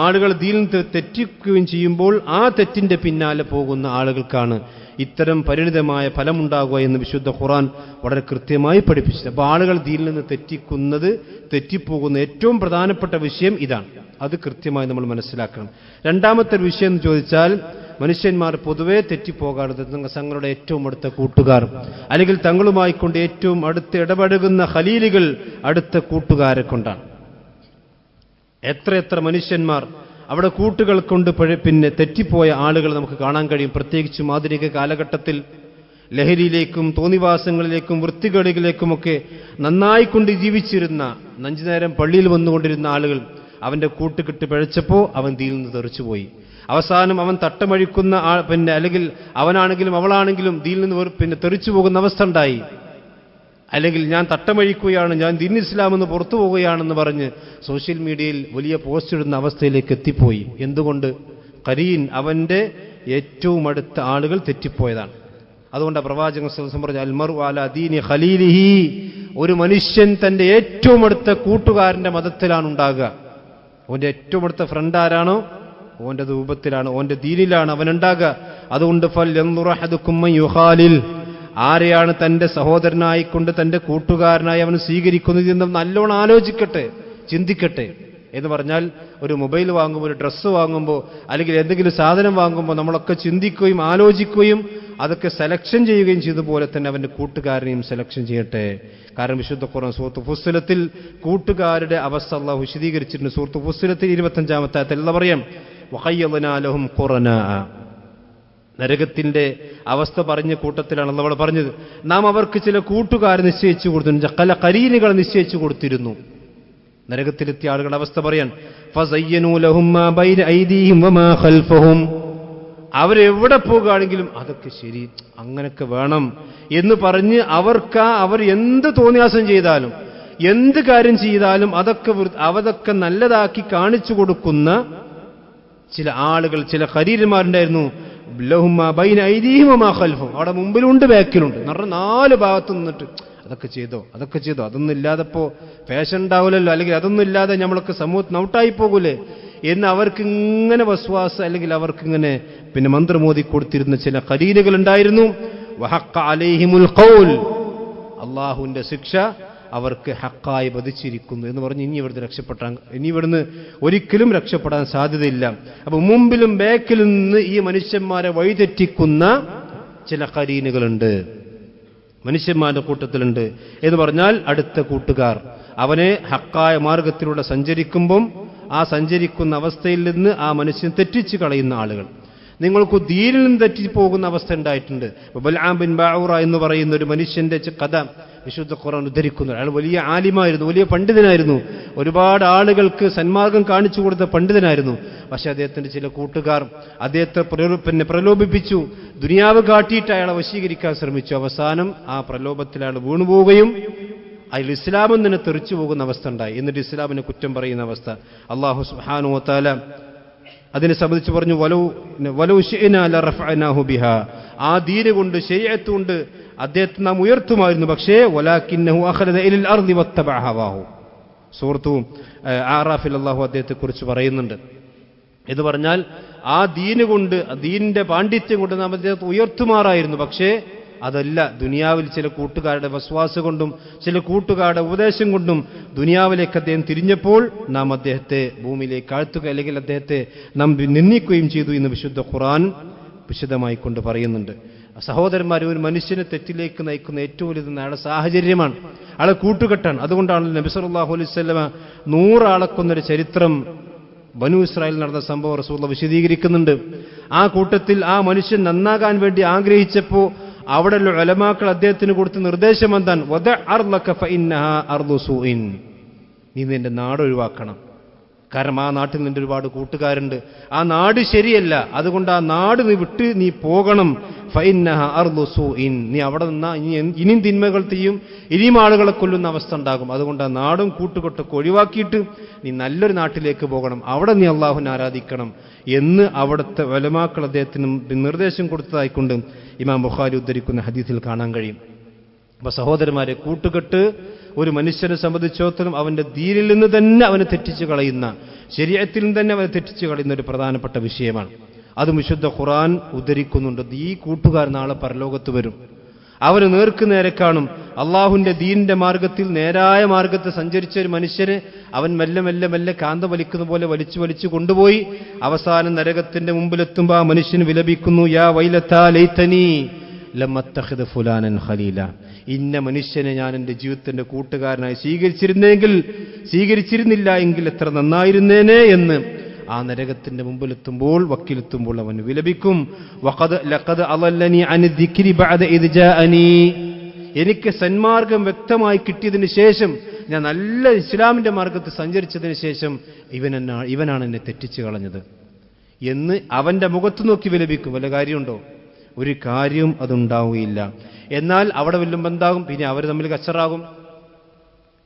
ആളുകൾ ദീനിൽ തെറ്റിക്കുകയും ചെയ്യുമ്പോൾ ആ തെറ്റിന്റെ പിന്നാലെ പോകുന്ന ആളുകൾക്കാണ് ഇത്തരം പരിണിതമായ ഫലമുണ്ടാകുക എന്ന് വിശുദ്ധ ഖുർആൻ വളരെ കൃത്യമായി പഠിപ്പിച്ചത്. അപ്പോൾ ആളുകൾ ദീനിൽ നിന്ന് തെറ്റിപ്പോകുന്ന ഏറ്റവും പ്രധാനപ്പെട്ട വിഷയം ഇതാണ്. അത് കൃത്യമായി നമ്മൾ മനസ്സിലാക്കണം. രണ്ടാമത്തെ വിഷയം എന്ന് ചോദിച്ചാൽ, മനുഷ്യന്മാർ പൊതുവെ തെറ്റിപ്പോകാറുണ്ട് തങ്ങളുടെ ഏറ്റവും അടുത്ത കൂട്ടുകാർ അല്ലെങ്കിൽ തങ്ങളുമായി കൊണ്ട് ഏറ്റവും അടുത്ത് ഇടപഴകുന്ന ഖലീലുകൾ, അടുത്ത കൂട്ടുകാരെ കൊണ്ടാണ്. എത്ര മനുഷ്യന്മാർ അവിടെ കൂട്ടുകൾ കൊണ്ട് പിന്നെ തെറ്റിപ്പോയ ആളുകൾ നമുക്ക് കാണാൻ കഴിയും. പ്രത്യേകിച്ചും ആധുനിക കാലഘട്ടത്തിൽ ലഹരിയിലേക്കും തോന്നിവാസങ്ങളിലേക്കും വൃത്തികേടുകളിലേക്കുമൊക്കെ നന്നായിക്കൊണ്ട് ജീവിച്ചിരുന്ന 5 നേരം പള്ളിയിൽ വന്നുകൊണ്ടിരുന്ന ആളുകൾ അവന്റെ കൂട്ടുകെട്ട് പിഴച്ചപ്പോൾ അവൻ ദീനിൽ നിന്ന് തെറിച്ചുപോയി. അവസാനം അവൻ തട്ടമഴിക്കുന്ന അല്ലെങ്കിൽ അവനാണെങ്കിലും അവളാണെങ്കിലും ദീനിൽ നിന്ന് തെറിച്ചു പോകുന്ന അവസ്ഥ ഉണ്ടായി. അല്ലെങ്കിൽ ഞാൻ തട്ടമഴിക്കുകയാണ്, ഞാൻ ദീൻ ഇസ്ലാമെന്ന് പുറത്തു പോവുകയാണെന്ന് പറഞ്ഞ് സോഷ്യൽ മീഡിയയിൽ വലിയ പോസ്റ്റ് ഇടുന്ന അവസ്ഥയിലേക്ക് എത്തിപ്പോയി. എന്തുകൊണ്ട്? ഖരീൻ, അവന്റെ ഏറ്റവും അടുത്ത ആളുകൾ തെറ്റിപ്പോയതാണ്. അതുകൊണ്ട് പ്രവാചകൻ സല്ലല്ലാഹു അലൈഹി വസല്ലം പറഞ്ഞു, അൽമർഉ അലാ ദീനി ഖലീലിഹി, ഒരു മനുഷ്യൻ തന്റെ ഏറ്റവും അടുത്ത കൂട്ടുകാരന്റെ മതത്തിലാണ് ഉണ്ടാകുക. അവന്റെ ഏറ്റവും അടുത്ത ഫ്രണ്ട് ആരാണോ ഓന്റെ രൂപത്തിലാണ്, ഓന്റെ ദീനിലാണ് അവനുണ്ടാകുക. അതുകൊണ്ട് ഫൽ യൻദുറു അഹദുക്കും മൻ യുഖാലിൽ, ആരെയാണ് തന്റെ സഹോദരനായിക്കൊണ്ട് തന്റെ കൂട്ടുകാരനായി അവൻ സ്വീകരിക്കുന്നത് എന്ന് നല്ലോണം ആലോചിക്കട്ടെ, ചിന്തിക്കട്ടെ. എന്ന് പറഞ്ഞാൽ ഒരു മൊബൈൽ വാങ്ങുമ്പോൾ, ഒരു ഡ്രസ്സ് വാങ്ങുമ്പോൾ, അല്ലെങ്കിൽ എന്തെങ്കിലും സാധനം വാങ്ങുമ്പോൾ നമ്മളൊക്കെ ചിന്തിക്കുകയും ആലോചിക്കുകയും അതൊക്കെ സെലക്ഷൻ ചെയ്യുകയും ചെയ്തതുപോലെ തന്നെ അവന്റെ കൂട്ടുകാരനെയും സെലക്ഷൻ ചെയ്യട്ടെ. കാരണം വിശുദ്ധ ഖുർആൻ സൂറത്ത് ഫുസ്സിലത്തിൽ കൂട്ടുകാരുടെ അവസ്ഥ അല്ലാഹു വിശദീകരിച്ചിട്ടുണ്ട്. സൂറത്ത് ഫുസ്സിലത്തിൽ 25-ാമത്തെ ആയത്തിൽ അല്ലാഹു പറയാം, വഖയ്യദ്നാ ലഹും ഖുറനാ. നരകത്തിന്റെ അവസ്ഥ പറഞ്ഞ കൂട്ടത്തിലാണ് നമ്മൾ പറഞ്ഞത്, നാം അവർക്ക് ചില കൂട്ടുകാരെ നിശ്ചയിച്ചു കൊടുത്തിരുന്നു, കല കരീനുകൾ നിശ്ചയിച്ചു കൊടുത്തിരുന്നു. നരകത്തിലെത്തിയ ആളുകളുടെ അവസ്ഥ പറയാൻ, ഫസയ്യനൂ ലഹും മാ ബൈന ഐദീഹിം വമാ ഖൽഫഹും. അവരെവിടെ പോകുകയാണെങ്കിലും അതൊക്കെ ശരി, അങ്ങനൊക്കെ വേണം എന്ന് പറഞ്ഞ് അവർ എന്ത് തോന്നിയാസം ചെയ്താലും, എന്ത് കാര്യം ചെയ്താലും അതൊക്കെ നല്ലതാക്കി കാണിച്ചു കൊടുക്കുന്ന ചില ആളുകൾ, ചില ഖരീരന്മാരുണ്ടായിരുന്നു. ലഹും മാ ബൈന ഐദീഹിം വമാ ഖൽഫഹും. അവിടെ മുമ്പിലുണ്ട് ബാക്കിലുണ്ട് എന്ന് പറഞ്ഞാൽ 4 ഭാഗത്ത് നിന്നിട്ട് അതൊക്കെ ചെയ്തോ. അതൊന്നും ഇല്ലാതെപ്പോ ഫാഷൻ ഉണ്ടാവില്ലല്ലോ, അല്ലെങ്കിൽ അതൊന്നും ഇല്ലാതെ നമ്മളൊക്കെ സമൂഹത്തിന് ഔട്ടായി പോകൂലേ എന്ന് അവർക്ക് ഇങ്ങനെ വസ്വാസ്, അല്ലെങ്കിൽ അവർക്കിങ്ങനെ മന്ത്രമോദി കൊടുത്തിരുന്ന ചില ഖരീനുകൾ ഉണ്ടായിരുന്നു. വഹഖ അലൈഹിമുൽ ഖൗൽ. അള്ളാഹുവിന്റെ ശിക്ഷ അവർക്ക് ഹക്കായി വധിച്ചിരിക്കുന്നു എന്ന് പറഞ്ഞ് ഇനി ഇവിടുന്ന് ഒരിക്കലും രക്ഷപ്പെടാൻ സാധ്യതയില്ല. അപ്പൊ മുമ്പിലും ബാക്കിലും നിന്ന് ഈ മനുഷ്യന്മാരെ വഴിതെറ്റിക്കുന്ന ചില ഖരീനുകളുണ്ട്, മനുഷ്യന്മാരുടെ കൂട്ടത്തിലുണ്ട് എന്ന് പറഞ്ഞാൽ അടുത്ത കൂട്ടുകാർ. അവനെ ഹക്കായ മാർഗത്തിലൂടെ സഞ്ചരിക്കുമ്പം ആ സഞ്ചരിക്കുന്ന അവസ്ഥയിൽ നിന്ന് ആ മനുഷ്യൻ തെറ്റിച്ച് കളയുന്ന ആളുകൾ. നിങ്ങൾക്ക് ദീനിൽ നിന്ന് തെറ്റിപ്പോകുന്ന അവസ്ഥ ഉണ്ടായിട്ടുണ്ട്. ബൽആം ബിൻ ബഅൂറ എന്ന് പറയുന്ന ഒരു മനുഷ്യന്റെ കഥ വിശുദ്ധ ഖുർആൻ ഉദ്ധരിക്കുന്നു. അയാൾ വലിയ ആലിമായിരുന്നു, വലിയ പണ്ഡിതനായിരുന്നു, ഒരുപാട് ആളുകൾക്ക് സന്മാർഗം കാണിച്ചു കൊടുത്ത പണ്ഡിതനായിരുന്നു. പക്ഷെ അദ്ദേഹത്തിന്റെ ചില കൂട്ടുകാർ അദ്ദേഹത്തെ പ്രലോഭിപ്പിച്ചു, ദുനിയാവ് കാട്ടിയിട്ട് അയാളെ വശീകരിക്കാൻ ശ്രമിച്ചു. അവസാനം ആ പ്രലോഭത്തിൽ അയാൾ വീണുപോവുകയും അതിൽ ഇസ്ലാമും തന്നെ തെറിച്ചു പോകുന്ന അവസ്ഥ ഉണ്ടായി. എന്നിട്ട് ഇസ്ലാമിനെ കുറ്റം പറയുന്ന അവസ്ഥ. അല്ലാഹു സുബ്ഹാനഹു വ തആല അതിനെ സംബന്ധിച്ച് പറഞ്ഞു, വലൗ ശിഅനാ ലറഫഅനാഹു ബിഹാ. ആ ദീന് കൊണ്ട്, ശരീഅത്ത് കൊണ്ട് അദ്ദേഹത്തെ നാം ഉയർത്തുമായിരുന്നു. പക്ഷേ വലാകിന്നഹു അഖലദ ഇലൽ അർളി വത്തബഅ ഹവാഹു. സൂറത്തു ആറാഫിൽ അല്ലാഹു അദ്ദേഹത്തെ കുറിച്ച് പറയുന്നുണ്ട്. എന്ന് പറഞ്ഞാൽ ആ ദീന് കൊണ്ട്, ദീനിന്റെ പാണ്ഡിത്യം കൊണ്ട് നാം അദ്ദേഹത്തെ ഉയർത്തുമാറായിരുന്നു. പക്ഷേ അതല്ല, ദുനിയാവിൽ ചില കൂട്ടുകാരുടെ വസ്വാസ് കൊണ്ടും ചില കൂട്ടുകാരുടെ ഉപദേശം കൊണ്ടും ദുനിയാവിലേക്ക് അദ്ദേഹം തിരിഞ്ഞപ്പോൾ നാം അദ്ദേഹത്തെ ഭൂമിയിലേക്ക് ആഴ്ത്തുക, അല്ലെങ്കിൽ അദ്ദേഹത്തെ നാം നിന്ദിക്കുകയും ചെയ്തു എന്ന് വിശുദ്ധ ഖുർആൻ വിശദമായി കൊണ്ട് പറയുന്നുണ്ട്. സഹോദരന്മാരെ, ഒരു മനുഷ്യനെ തെറ്റിലേക്ക് നയിക്കുന്ന ഏറ്റവും വലുത് അയാളുടെ സാഹചര്യമാണ്, അയാളെ കൂട്ടുകെട്ടാണ്. അതുകൊണ്ടാണ് നബി സല്ലല്ലാഹു അലൈഹി വസല്ലമ 100 ആളെ കൊന്നൊരു ചരിത്രം ബനൂ ഇസ്രായേൽ നടന്ന സംഭവം റസൂലുള്ളാഹി വിശദീകരിക്കുന്നുണ്ട്. ആ കൂട്ടത്തിൽ ആ മനുഷ്യൻ നന്നാകാൻ വേണ്ടി ആഗ്രഹിച്ചപ്പോൾ അവിടെയുള്ള ഉലമാക്കൾ അദ്ദേഹത്തിന് കൊടുത്ത നിർദ്ദേശം എന്താണ്? വദ അർളക ഫഇന്നഹാ അർളു സൂഇൻ. നീ നിന്റെ നാട് ഒഴിവാക്കണം. കാരണം ആ നാട്ടിൽ നിന്റെ ഒരുപാട് കൂട്ടുകാരുണ്ട്, ആ നാട് ശരിയല്ല, അതുകൊണ്ട് ആ നാട് വിട്ട് നീ പോകണം. ഫഇന്നഹാ അർളു സൂഇൻ. നീ അവിടെ നിന്നാ ഇനിയും തിന്മകൾ ചെയ്യും, ഇനിയും ആളുകളെ കൊല്ലുന്ന അവസ്ഥ ഉണ്ടാകും. അതുകൊണ്ട് ആ നാടും കൂട്ടുകെട്ടൊക്കെ ഒഴിവാക്കിയിട്ട് നീ നല്ലൊരു നാട്ടിലേക്ക് പോകണം, അവിടെ നീ അള്ളാഹുവിനെ ആരാധിക്കണം എന്ന് അവിടുത്തെ ഉലമാക്കൾ അദ്ദേഹത്തിന് നിർദ്ദേശം കൊടുത്തതായിക്കൊണ്ട് ഇമാം ബുഖാരി ഉദ്ധരിക്കുന്ന ഹദീസിൽ കാണാൻ കഴിയും. അപ്പൊ സഹോദരന്മാരെ, കൂട്ടുകെട്ട് ഒരു മനുഷ്യനെ സംബന്ധിച്ചിടത്തോളം അവന്റെ ദീനിൽ നിന്ന് തന്നെ അവനെ തെറ്റിച്ചു കളയുന്ന, ശരീഅത്തിൽ നിന്ന് തന്നെ അവനെ തെറ്റിച്ചു കളയുന്ന ഒരു പ്രധാനപ്പെട്ട വിഷയമാണ്. അത് വിശുദ്ധ ഖുർആൻ ഉദ്ധരിക്കുന്നുണ്ട്. ഈ കൂട്ടുകാർ നാളെ പരലോകത്ത് വരും, അവന് നേർക്കുനേരെ കാണും. അള്ളാഹുവിന്റെ ദീനിന്റെ മാർഗത്തിൽ, നേരായ മാർഗത്തിൽ സഞ്ചരിച്ച ഒരു മനുഷ്യനെ അവൻ മെല്ലെ മെല്ലെ മെല്ലെ കാന്ത വലിക്കുന്ന പോലെ വലിച്ചു കൊണ്ടുപോയി അവസാനം നരകത്തിന്റെ മുമ്പിലെത്തുമ്പോൾ ആ മനുഷ്യന് വിലപിക്കുന്നു, യാ വൈലത്താ ലൈതനി ലം അത്തഖിദ് ഫുലാനൻ ഖലീല. ഇന്ന മനുഷ്യനെ ഞാൻ എൻ്റെ ജീവിതത്തിന്റെ കൂട്ടുകാരനായി സ്വീകരിച്ചിരുന്നില്ല എങ്കിൽ എത്ര നന്നായിരുന്നേനെ എന്ന് ആ നരകത്തിന്റെ മുമ്പിലെത്തുമ്പോൾ, വക്കിലെത്തുമ്പോൾ അവൻ വിലപിക്കും. ലഖദ് അളല്ലനി അൻ ദിക്രി ബഅദ ഇദ് ജാഅനി. എനിക്ക് സന്മാർഗം വ്യക്തമായി കിട്ടിയതിന് ശേഷം, ഞാൻ നല്ല ഇസ്ലാമിന്റെ മാർഗത്തിൽ സഞ്ചരിച്ചതിന് ശേഷം ഇവനാണ് എന്നെ തെറ്റിച്ചു കളഞ്ഞത് എന്ന് അവന്റെ മുഖത്ത് നോക്കി വിലപിക്കും. വല്ല കാര്യമുണ്ടോ? ഒരു കാര്യവും അതുണ്ടാവുകയില്ല. എന്നാൽ അവിടെ വെല്ലുമ്പോൾ എന്താകും? പിന്നെ അവർ തമ്മിൽ കച്ചറാകും.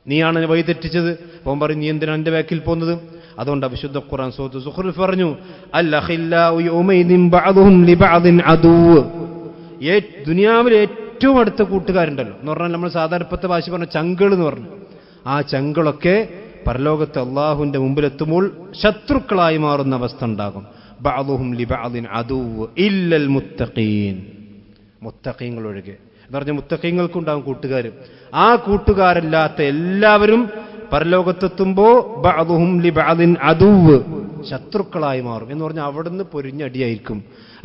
നീയാണ് എന്നെ വഴി തെറ്റിച്ചത്. അവൻ പറയും, നീ എന്തിനാണ് എൻ്റെ ബാക്കിൽ പോകുന്നത്? അതുകൊണ്ട് വിശുദ്ധ ഖുർആൻ സൂറത്ത് സുഖ്റൂഫ് പറഞ്ഞു, അൽഅഖില്ലാഉ യൗമൈദിൻ ബഅദുഹും ലിബഅദിൻ അദുവ്വ്. ദുനിയാവിലെ ഏറ്റവും അടുത്ത കൂട്ടുകാരുണ്ടല്ലോ എന്ന് പറഞ്ഞാൽ, നമ്മൾ സാധാരണ ഇപ്പോഴത്തെ ഭാഷ പറഞ്ഞ ചങ്കൾ എന്ന് പറഞ്ഞു, ആ ചങ്കളൊക്കെ പരലോകത്ത് അള്ളാഹുവിന്റെ മുമ്പിലെത്തുമ്പോൾ ശത്രുക്കളായി മാറുന്ന അവസ്ഥ ഉണ്ടാകും. ബഅദുഹും ലിബഅദിൻ അദുവ്വ് ഇല്ലൽ മുത്തഖീൻ. മുത്തഖീങ്ങൾ ഒഴികെ എന്ന് പറഞ്ഞാൽ, മുത്തഖീങ്ങൾക്കുണ്ടാകും കൂട്ടുകാർ. ആ കൂട്ടുകാരല്ലാത്ത എല്ലാവരും പരലോകത്തെത്തുമ്പോ ബഅദുഹും ലിബഅദിൻ അദുവ്, ശത്രുക്കളായി മാറും എന്ന് പറഞ്ഞാൽ അവിടുന്ന് പൊരിഞ്ഞടിയായിരിക്കും,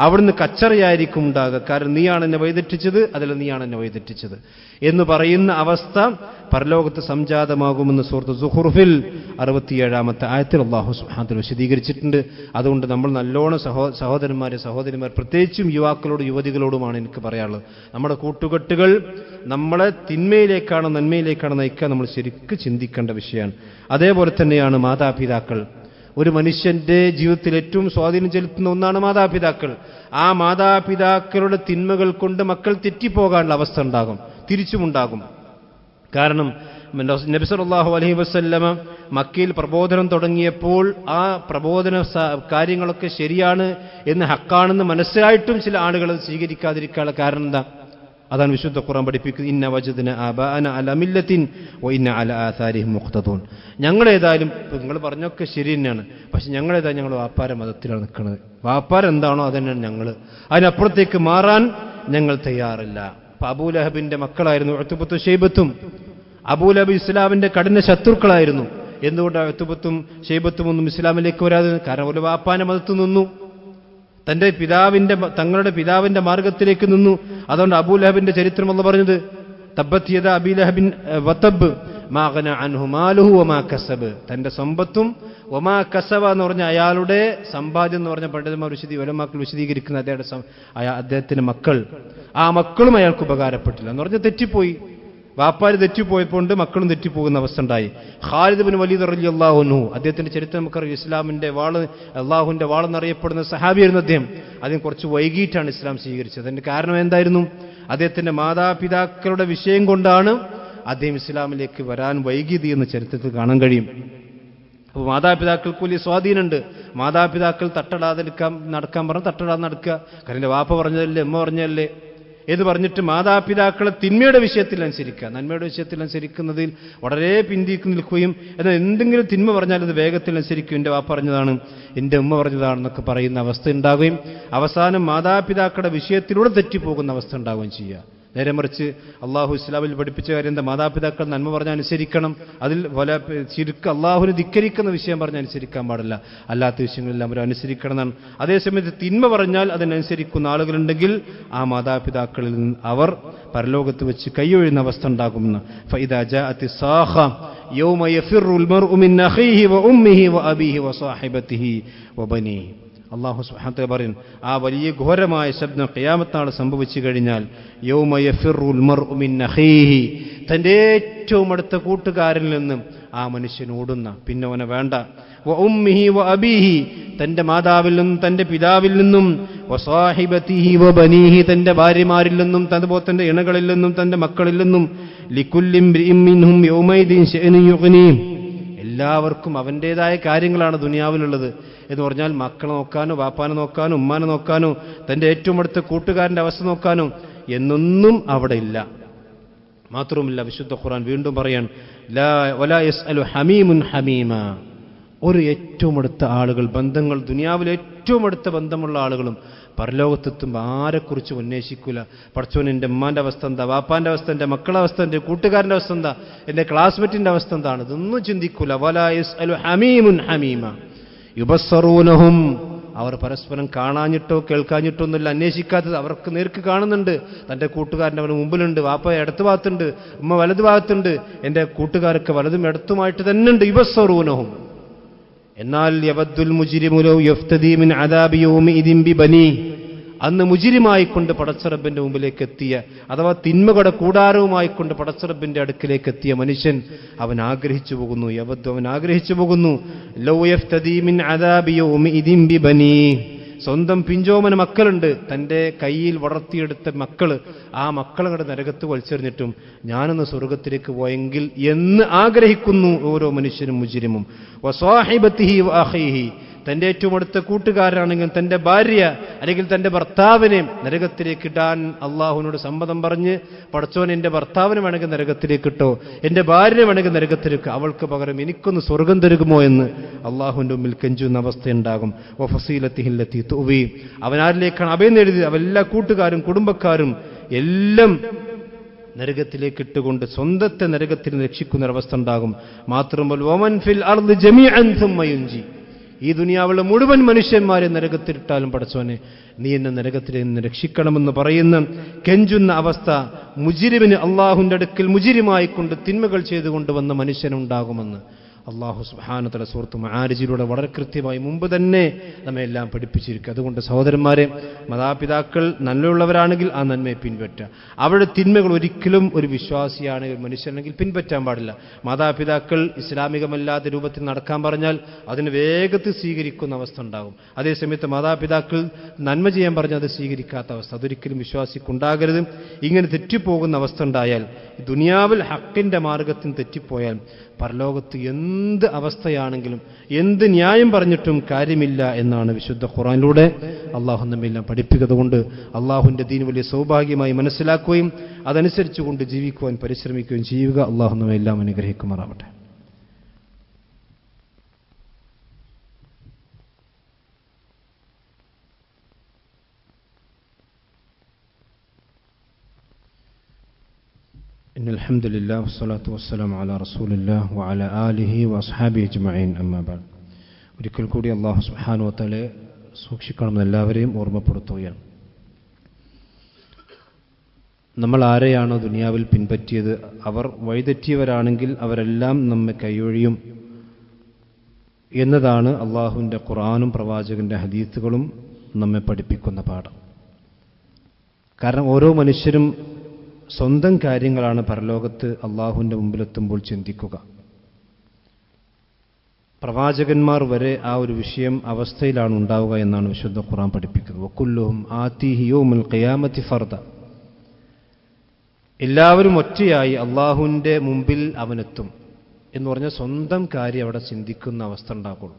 അവിടുന്ന് കച്ചറയായിരിക്കും ഉണ്ടാകുക. കാരണം നീയാണ് എന്നെ വഴിതെറ്റിച്ചത്, അതല്ല നീയാണ് എന്നെ വഴിതെറ്റിച്ചത് എന്ന് പറയുന്ന അവസ്ഥ പരലോകത്ത് സംജാതമാകുമെന്ന് സൂറത്ത് സുഖ്റുഫിൽ 67-ാമത്തെ ആയത്തിൽ അല്ലാഹു സുബ്ഹാനഹു വ തആല വിശദീകരിച്ചിട്ടുണ്ട്. അതുകൊണ്ട് നമ്മൾ നല്ലോണം സഹോദരിമാർ പ്രത്യേകിച്ചും യുവാക്കളോടും യുവതികളോടുമാണ് എനിക്ക് പറയാനുള്ളത്. നമ്മുടെ കൂട്ടുകെട്ടുകൾ നമ്മളെ തിന്മയിലേക്കാണോ നന്മയിലേക്കാണോ നയിക്കാൻ നമ്മൾ ശരിക്കും ചിന്തിക്കേണ്ട വിഷയമാണ്. അതേപോലെ തന്നെയാണ് മാതാപിതാക്കൾ. ഒരു മനുഷ്യന്റെ ജീവിതത്തിൽ ഏറ്റവും സ്വാധീനം ചെലുത്തുന്ന ഒന്നാണ് മാതാപിതാക്കൾ. ആ മാതാപിതാക്കളുടെ തിന്മകൾ കൊണ്ട് മക്കൾ തെറ്റിപ്പോകാനുള്ള അവസ്ഥ ഉണ്ടാകും, തിരിച്ചുമുണ്ടാകും. കാരണം നബി സല്ലല്ലാഹു അലൈഹി വസല്ലമ മക്കയിൽ പ്രബോധനം തുടങ്ങിയപ്പോൾ ആ പ്രബോധന കാര്യങ്ങളൊക്കെ ശരിയാണ് എന്ന് ഹക്കാണെന്ന് മനസ്സിലായിട്ടും ചില ആളുകൾ അത് സ്വീകരിക്കാതിരിക്കാനുള്ള കാരണം എന്താ? അതാണ് വിശുദ്ധ ഖുർആൻ പഠിപ്പിക്കുന്നത്, ഇന്ന വജദ്ന ആബാഅന അലാ മില്ലത്തിൻ വ ഇന്ന അലാ ആസാരിഹിം മുഖ്തദൂൻ. ഞങ്ങളേതായാലും നിങ്ങൾ പറഞ്ഞൊക്കെ ശരി തന്നെയാണ്, പക്ഷെ ഞങ്ങളേതായാലും ഞങ്ങൾ വാപ്പാര മതത്തിലാണ് നിൽക്കുന്നത്. വാപ്പാരെന്താണോ അതന്നെയാണ് ഞങ്ങൾ, അതിനപ്പുറത്തേക്ക് മാറാൻ ഞങ്ങൾ തയ്യാറില്ല. അപ്പൊ അബൂലഹബിന്റെ മക്കളായിരുന്നു ഉത്ബത്തും ഷൈബത്തും. അബൂലഹബ് ഇസ്ലാമിന്റെ കഠിന ശത്രുക്കളായിരുന്നു. എന്തുകൊണ്ട് ഉത്ബത്തും ഷൈബത്തും ഒന്നും ഇസ്ലാമിലേക്ക് വരാതെ? കാരണം ഒരു വാപ്പാന്റെ മതത്തിൽ നിന്നു, തങ്ങളുടെ പിതാവിന്റെ മാർഗത്തിലേക്ക് നിന്നു. അതുകൊണ്ട് അബൂലഹബിന്റെ ചരിത്രം അല്ലാഹു പറഞ്ഞത് തബ്ബത് യദാ അബീ ലഹബിൻ വതബ് മാ ഗന അൻഹു മാലുഹു വമാ കസബ്. തന്റെ സമ്പത്തും വമാ കസബ എന്ന് പറഞ്ഞ അയാളുടെ സമ്പാദ്യം എന്ന് പറഞ്ഞ പണ്ഡിതന്മാർ ഉലമാക്കൾ വിശദീകരിക്കുന്ന അദ്ദേഹത്തിന്റെ മക്കൾ, ആ മക്കളും അയാൾക്ക് ഉപകാരപ്പെട്ടില്ല എന്ന് പറഞ്ഞാൽ തെറ്റിപ്പോയി. വാപ്പാര് തെറ്റിപ്പോയപ്പോണ്ട് മക്കളും തെറ്റിപ്പോകുന്ന അവസ്ഥ ഉണ്ടായി. ഖാലിദ് ബിൻ വലീദ് റളിയല്ലാഹു അൻഹു, അദ്ദേഹത്തിന്റെ ചരിത്രം നമുക്കറിയാം. ഇസ്ലാമിന്റെ വാള്, അള്ളാഹുവിന്റെ വാളെന്നറിയപ്പെടുന്ന സഹാബിയായിരുന്നു അദ്ദേഹം. അതിന് കുറച്ച് വൈകിട്ടാണ് ഇസ്ലാം സ്വീകരിച്ചത്. അതിന്റെ കാരണം എന്തായിരുന്നു? അദ്ദേഹത്തിന്റെ മാതാപിതാക്കളുടെ വിഷയം കൊണ്ടാണ് അദ്ദേഹം ഇസ്ലാമിലേക്ക് വരാൻ വൈകിയത് എന്ന് ചരിത്രത്തിൽ കാണാൻ കഴിയും. അപ്പോൾ മാതാപിതാക്കൾക്ക് വലിയ സ്വാധീനമുണ്ട്. മാതാപിതാക്കൾ തട്ടടാതെ നടക്കാൻ പറഞ്ഞാൽ തട്ടടാതെ നടക്കുക. കാരണം വാപ്പ പറഞ്ഞതല്ലേ, അമ്മ പറഞ്ഞതല്ലേ എന്ന് പറഞ്ഞിട്ട് മാതാപിതാക്കളെ തിന്മയുടെ വിഷയത്തിൽ അനുസരിക്കുക, നന്മയുടെ വിഷയത്തിൽ അനുസരിക്കുന്നതിൽ വളരെ പിന്തിക്ക് നിൽക്കുകയും, എന്നാൽ എന്തെങ്കിലും തിന്മ പറഞ്ഞാൽ അത് വേഗത്തിൽ അനുസരിക്കും. എൻ്റെ വാപ്പ പറഞ്ഞതാണ്, എൻ്റെ ഉമ്മ പറഞ്ഞതാണെന്നൊക്കെ പറയുന്ന അവസ്ഥ ഉണ്ടാവുകയും അവസാനം മാതാപിതാക്കളുടെ വിഷയത്തിലൂടെ തെറ്റിപ്പോകുന്ന അവസ്ഥ ഉണ്ടാവുകയും ചെയ്യുക. നേരെ മറിച്ച് അള്ളാഹു ഇസ്ലാമിൽ പഠിപ്പിച്ച കാര്യം എന്താ? മാതാപിതാക്കൾ നന്മ പറഞ്ഞാൽ അനുസരിക്കണം. അതിൽ ശരിക്കും അള്ളാഹുവിനെ ധിക്കരിക്കുന്ന വിഷയം പറഞ്ഞാൽ അനുസരിക്കാൻ പാടില്ല, അല്ലാത്ത വിഷയങ്ങളെല്ലാം അവർ അനുസരിക്കണം എന്നാണ്. അതേസമയത്ത് തിന്മ പറഞ്ഞാൽ അതിനനുസരിക്കുന്ന ആളുകളുണ്ടെങ്കിൽ ആ മാതാപിതാക്കളിൽ നിന്ന് അവർ പരലോകത്ത് വെച്ച് കൈയൊഴിയുന്ന അവസ്ഥ ഉണ്ടാകുമെന്ന്. ഫഇദാ ജാഅത്തി സാഖ യൗമ യഫിറുൽ മർഉ മിൻ അഖീഹി വ ഉമ്മിഹി വ അബീഹി വ സാഹിബതിഹി വ ബനീഹി. അല്ലാഹു സുബ്ഹാനഹു വ തആല പറയും, ആ വലിയ ഘോരമായ ശബ്ദം ഖിയാമത്ത് നാൾ സംഭവിച്ചു കഴിഞ്ഞാൽ യൗമ യഫിറുൽ മർഉ മിൻ അഖീഹി, തൻ്റെ ഏറ്റവും അടുത്ത കൂട്ടുകാരിൽ നിന്നും ആ മനുഷ്യൻ ഓടുന്ന, പിന്നെ അവനെ വേണ്ട. വ ഉമ്മിഹി വ അബീഹി, തൻ്റെ മാതാവിൽ നിന്നും തൻ്റെ പിതാവിൽ നിന്നും. വ സാഹിബതിഹി വ ബനീഹി, തൻ്റെ ഭാര്യമാരിൽ നിന്നും, അതുപോലെ തൻ്റെ ഇണകളിൽ നിന്നും തൻ്റെ മക്കളിൽ നിന്നും. ലികുല്ലി ഇംറിഇൻ മിൻഹും യൗമൈദിൻ ശഅ്നുൻ യുഗ്നീഹി, എല്ലാവർക്കും അവൻ്റേതായ കാര്യങ്ങളാണ് ദുനിയാവിലുള്ളത് എന്ന് പറഞ്ഞാൽ മക്കളെ നോക്കാനോ വാപ്പാനെ നോക്കാനോ ഉമ്മാനെ നോക്കാനോ തൻ്റെ ഏറ്റവും അടുത്ത കൂട്ടുകാരൻ്റെ അവസ്ഥ നോക്കാനോ എന്നൊന്നും അവിടെ ഇല്ല. മാത്രവുമല്ല വിശുദ്ധ ഖുർആൻ വീണ്ടും പറയാൻ, വലാ യസ്അലു ഹമീമുൻ ഹമീമ, ഒരു ഏറ്റവും അടുത്ത ആളുകൾ, ബന്ധങ്ങൾ, ദുനിയാവിലെ ഏറ്റവും അടുത്ത ബന്ധമുള്ള ആളുകളും പരലോകത്തെത്തുമ്പോൾ ആരെക്കുറിച്ചും അന്വേഷിക്കൂല. പടച്ചോൻ എൻ്റെ ഉമ്മാൻ്റെ അവസ്ഥ എന്താ, വാപ്പാൻ്റെ അവസ്ഥ, എൻ്റെ മക്കളുടെ അവസ്ഥ, എൻ്റെ കൂട്ടുകാരൻ്റെ അവസ്ഥ എന്താ, എൻ്റെ ക്ലാസ്മേറ്റിൻ്റെ അവസ്ഥ എന്താണ്, ഇതൊന്നും ചിന്തിക്കൂല. വലാ യസ്അലു ഹമീമുൻ ഹമീമ യുബസ്സറൂനഹും, അവർ പരസ്പരം കാണാഞ്ഞിട്ടോ കേൾക്കാഞ്ഞിട്ടോ ഒന്നുമില്ല അന്വേഷിക്കാത്തത്, അവർക്ക് നേർക്ക് കാണുന്നുണ്ട്. തൻ്റെ കൂട്ടുകാരൻ്റെ അവന് മുമ്പിലുണ്ട്, വാപ്പ ഇടത്ത് ഭാഗത്തുണ്ട്, ഉമ്മ വലതു ഭാഗത്തുണ്ട്, എൻ്റെ കൂട്ടുകാരൊക്കെ വലതും ഇടത്തുമായിട്ട് തന്നെ ഉണ്ട്. യുബസ്സറൂനഹും. എന്നാൽ യവദ്ദുൽ മുജ്രിമു ലൗ യഫ്തദി മിൻ അദാബി യൗമിഇദിൻ ബിബനി, അന്ന് മുജിരിമായിക്കൊണ്ട് പടച്ചറബിന്റെ മുമ്പിലേക്ക് എത്തിയ, അഥവാ തിന്മകളുടെ കൂടാരവുമായിക്കൊണ്ട് പടച്ചറബിന്റെ അടുക്കിലേക്ക് എത്തിയ മനുഷ്യൻ അവൻ ആഗ്രഹിച്ചു പോകുന്നു, യവദ്ദു, അവൻ ആഗ്രഹിച്ചു പോകുന്നു, ലൗ യഫ്തദി മിൻ അദാബി യൗമിഇദിൻ ബിബനി, സ്വന്തം പിഞ്ചോമന മക്കളുണ്ട്, തൻ്റെ കയ്യിൽ വളർത്തിയെടുത്ത മക്കള്, ആ മക്കളുടെ നരകത്ത് വലിച്ചെറിഞ്ഞിട്ടും ഞാനൊന്ന് സ്വർഗത്തിലേക്ക് പോയെങ്കിൽ എന്ന് ആഗ്രഹിക്കുന്നു ഓരോ മനുഷ്യനും മുജ്രിമും. വസാഹിബതിഹി വഅഖീഹി, തൻ്റെ ഏറ്റവും അടുത്ത കൂട്ടുകാരനാണെങ്കിൽ തൻ്റെ ഭാര്യ അല്ലെങ്കിൽ തൻ്റെ ഭർത്താവിനെ നരകത്തിലേക്ക് ഇടാൻ അള്ളാഹുവിനോട് സമ്മതം പറഞ്ഞ്, പടച്ചോൻ എൻ്റെ ഭർത്താവിനെ വേണമെങ്കിൽ നരകത്തിലേക്ക് ഇട്ടോ, എൻ്റെ ഭാര്യനെ വേണമെങ്കിൽ നരകത്തിലേക്ക്, അവൾക്ക് പകരം എനിക്കൊന്ന് സ്വർഗം തരുമോ എന്ന് അള്ളാഹുവിൻ്റെ മുമ്പിൽ കെഞ്ചുന്ന അവസ്ഥയുണ്ടാകും. വഫസീലത്തിഹില്ലത്തി തുവി, അവനാരിലേക്കാണ് അഭയം നേടിയത്, അവരെല്ലാ കൂട്ടുകാരും കുടുംബക്കാരും എല്ലാം നരകത്തിലേക്ക് ഇട്ടുകൊണ്ട് സ്വന്തത്തെ നരകത്തിൽ രക്ഷിക്കുന്നൊരവസ്ഥ ഉണ്ടാകും. മാത്രമല്ല വമൻ ഫിൽ അർദി ജമീഅൻ സുമ്മ യുൻജി, ഈ ദുനിയാവിലെ മുഴുവൻ മനുഷ്യന്മാരെ നരകത്തിലിട്ടാലും പടച്ചോനെ നീ എന്നെ നരകത്തിൽ നിന്ന് രക്ഷിക്കണമെന്ന് പറയുന്ന കെഞ്ചുന്ന അവസ്ഥ മുജിരിമിന് അള്ളാഹുവിൻ്റെ അടുക്കൽ മുജിരിമായിക്കൊണ്ട് തിന്മകൾ ചെയ്തുകൊണ്ട് വന്ന മനുഷ്യനുണ്ടാകുമെന്ന് അള്ളാഹു സുബ്ഹാനഹു വ തആല സൂറത്ത് മആരിജിലൂടെ വളരെ കൃത്യമായി മുമ്പ് തന്നെ നമ്മെ എല്ലാം പഠിപ്പിച്ചിരിക്കുക. അതുകൊണ്ട് സഹോദരന്മാരെ, മാതാപിതാക്കൾ നന്മയുള്ളവരാണെങ്കിൽ ആ നന്മയെ പിൻപറ്റുക. അവരുടെ തിന്മകൾ ഒരിക്കലും ഒരു വിശ്വാസിയാണെങ്കിൽ മനുഷ്യനാണെങ്കിൽ പിൻപറ്റാൻ പാടില്ല. മാതാപിതാക്കൾ ഇസ്ലാമികമല്ലാത്ത രൂപത്തിൽ നടക്കാൻ പറഞ്ഞാൽ അതിന് വേഗത്തിൽ സ്വീകരിക്കുന്ന അവസ്ഥ ഉണ്ടാകും. അതേസമയത്ത് മാതാപിതാക്കൾ നന്മ ചെയ്യാൻ പറഞ്ഞാൽ അത് സ്വീകരിക്കാത്ത അവസ്ഥ അതൊരിക്കലും വിശ്വാസിക്കുണ്ടാകരുത്. ഇങ്ങനെ തെറ്റിപ്പോകുന്ന അവസ്ഥ ഉണ്ടായാൽ, ദുനിയാവിൽ ഹക്കിൻ്റെ മാർഗത്തിൽ തെറ്റിപ്പോയാൽ പരലോകത്ത് എന്ത് അവസ്ഥയാണെങ്കിലും എന്ത് ന്യായം പറഞ്ഞിട്ടും കാര്യമില്ല എന്നാണ് വിശുദ്ധ ഖുർആനിലൂടെ അള്ളാഹു നമ്മെല്ലാം പഠിപ്പിക്കുന്നത്. കൊണ്ട് അള്ളാഹുവിൻ്റെ ദീൻ വലിയ സൗഭാഗ്യമായി മനസ്സിലാക്കുകയും അതനുസരിച്ചുകൊണ്ട് ജീവിക്കുവാൻ പരിശ്രമിക്കുകയും ചെയ്യുക. അള്ളാഹു നമ്മെല്ലാം അനുഗ്രഹിക്കുമാറാവട്ടെ. അൽഹംദുലില്ലാഹി വസ്സലാത്തു വസ്സലാമു അലാ റസൂലില്ലാഹി വഅലാ ആലിഹി വഅസ്ഹാബിഹി അജ്മഈൻ. അമ്മാ ബഅദ്. ഒരിക്കൽ കൂടി അല്ലാഹു സുബ്ഹാനഹു വ തആല സൂക്ഷിക്കണമെന്ന് എല്ലാവരെയും ഓർമ്മപ്പെടുത്തുകയാണ്. നമ്മൾ ആരെയാണോ ദുനിയാവിൽ പിൻപറ്റിയത് അവർ വഴിതെറ്റിയവരാണെങ്കിൽ അവരെല്ലാം നമ്മെ കൈയൊഴിയും എന്നതാണ് അള്ളാഹുവിൻ്റെ ഖുർആനും പ്രവാചകന്റെ ഹദീസുകളും നമ്മെ പഠിപ്പിക്കുന്ന പാഠം. കാരണം ഓരോ മനുഷ്യരും സ്വന്തം കാര്യങ്ങളാണ് പരലോകത്ത് അള്ളാഹുവിൻ്റെ മുമ്പിലെത്തുമ്പോൾ ചിന്തിക്കുക. പ്രവാചകന്മാർ വരെ ആ ഒരു വിഷയം അവസ്ഥയിലാണ് ഉണ്ടാവുക എന്നാണ് വിശുദ്ധ ഖുർആൻ പഠിപ്പിക്കുന്നത്. വകുല്ലുഹും ആതീഹി യൗമൽ ഖിയാമത്തി ഫർദ, എല്ലാവരും ഒറ്റയായി അള്ളാഹുവിൻ്റെ മുമ്പിൽ അവനെത്തും എന്ന് പറഞ്ഞാൽ സ്വന്തം കാര്യം അവിടെ ചിന്തിക്കുന്ന അവസ്ഥ ഉണ്ടാകുള്ളൂ.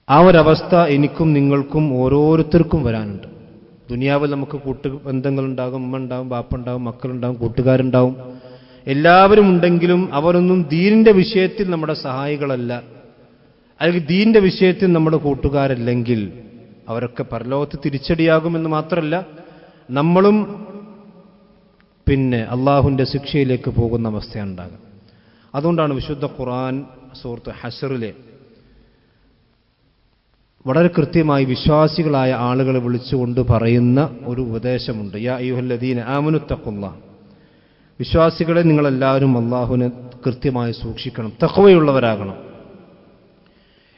ആ ഒരവസ്ഥ എനിക്കും നിങ്ങൾക്കും ഓരോരുത്തർക്കും വരാനുണ്ട്. ദുനിയാവിൽ നമുക്ക് കൂട്ടുബന്ധങ്ങളുണ്ടാകും, ഉമ്മ ഉണ്ടാകും, ബാപ്പ ഉണ്ടാകും, മക്കളുണ്ടാകും, കൂട്ടുകാരുണ്ടാവും, എല്ലാവരും ഉണ്ടെങ്കിലും അവരൊന്നും ദീനിന്റെ വിഷയത്തിൽ നമ്മുടെ സഹായികളല്ല, അല്ലെങ്കിൽ ദീനിന്റെ വിഷയത്തിൽ നമ്മുടെ കൂട്ടുകാരല്ലെങ്കിൽ അവരൊക്കെ പരലോകത്ത് തിരിച്ചടിയാകുമെന്ന് മാത്രമല്ല നമ്മളും പിന്നെ അള്ളാഹുവിൻ്റെ ശിക്ഷയിലേക്ക് പോകുന്ന അവസ്ഥയാണ് ഉണ്ടാകുക. അതുകൊണ്ടാണ് വിശുദ്ധ ഖുർആൻ സൂറത്ത് ഹശ്റിലെ വളരെ കൃത്യമായി വിശ്വാസികളായ ആളുകളെ വിളിച്ചുകൊണ്ട് പറയുന്ന ഒരു ഉപദേശമുണ്ട്. യാ അയ്യുഹല്ലദീന ആമനു തഖുല്ലാഹ്, വിശ്വാസികളെ നിങ്ങളെല്ലാവരും അള്ളാഹുവിനെ കൃത്യമായി സൂക്ഷിക്കണം, തഖ്വയുള്ളവരാകണം.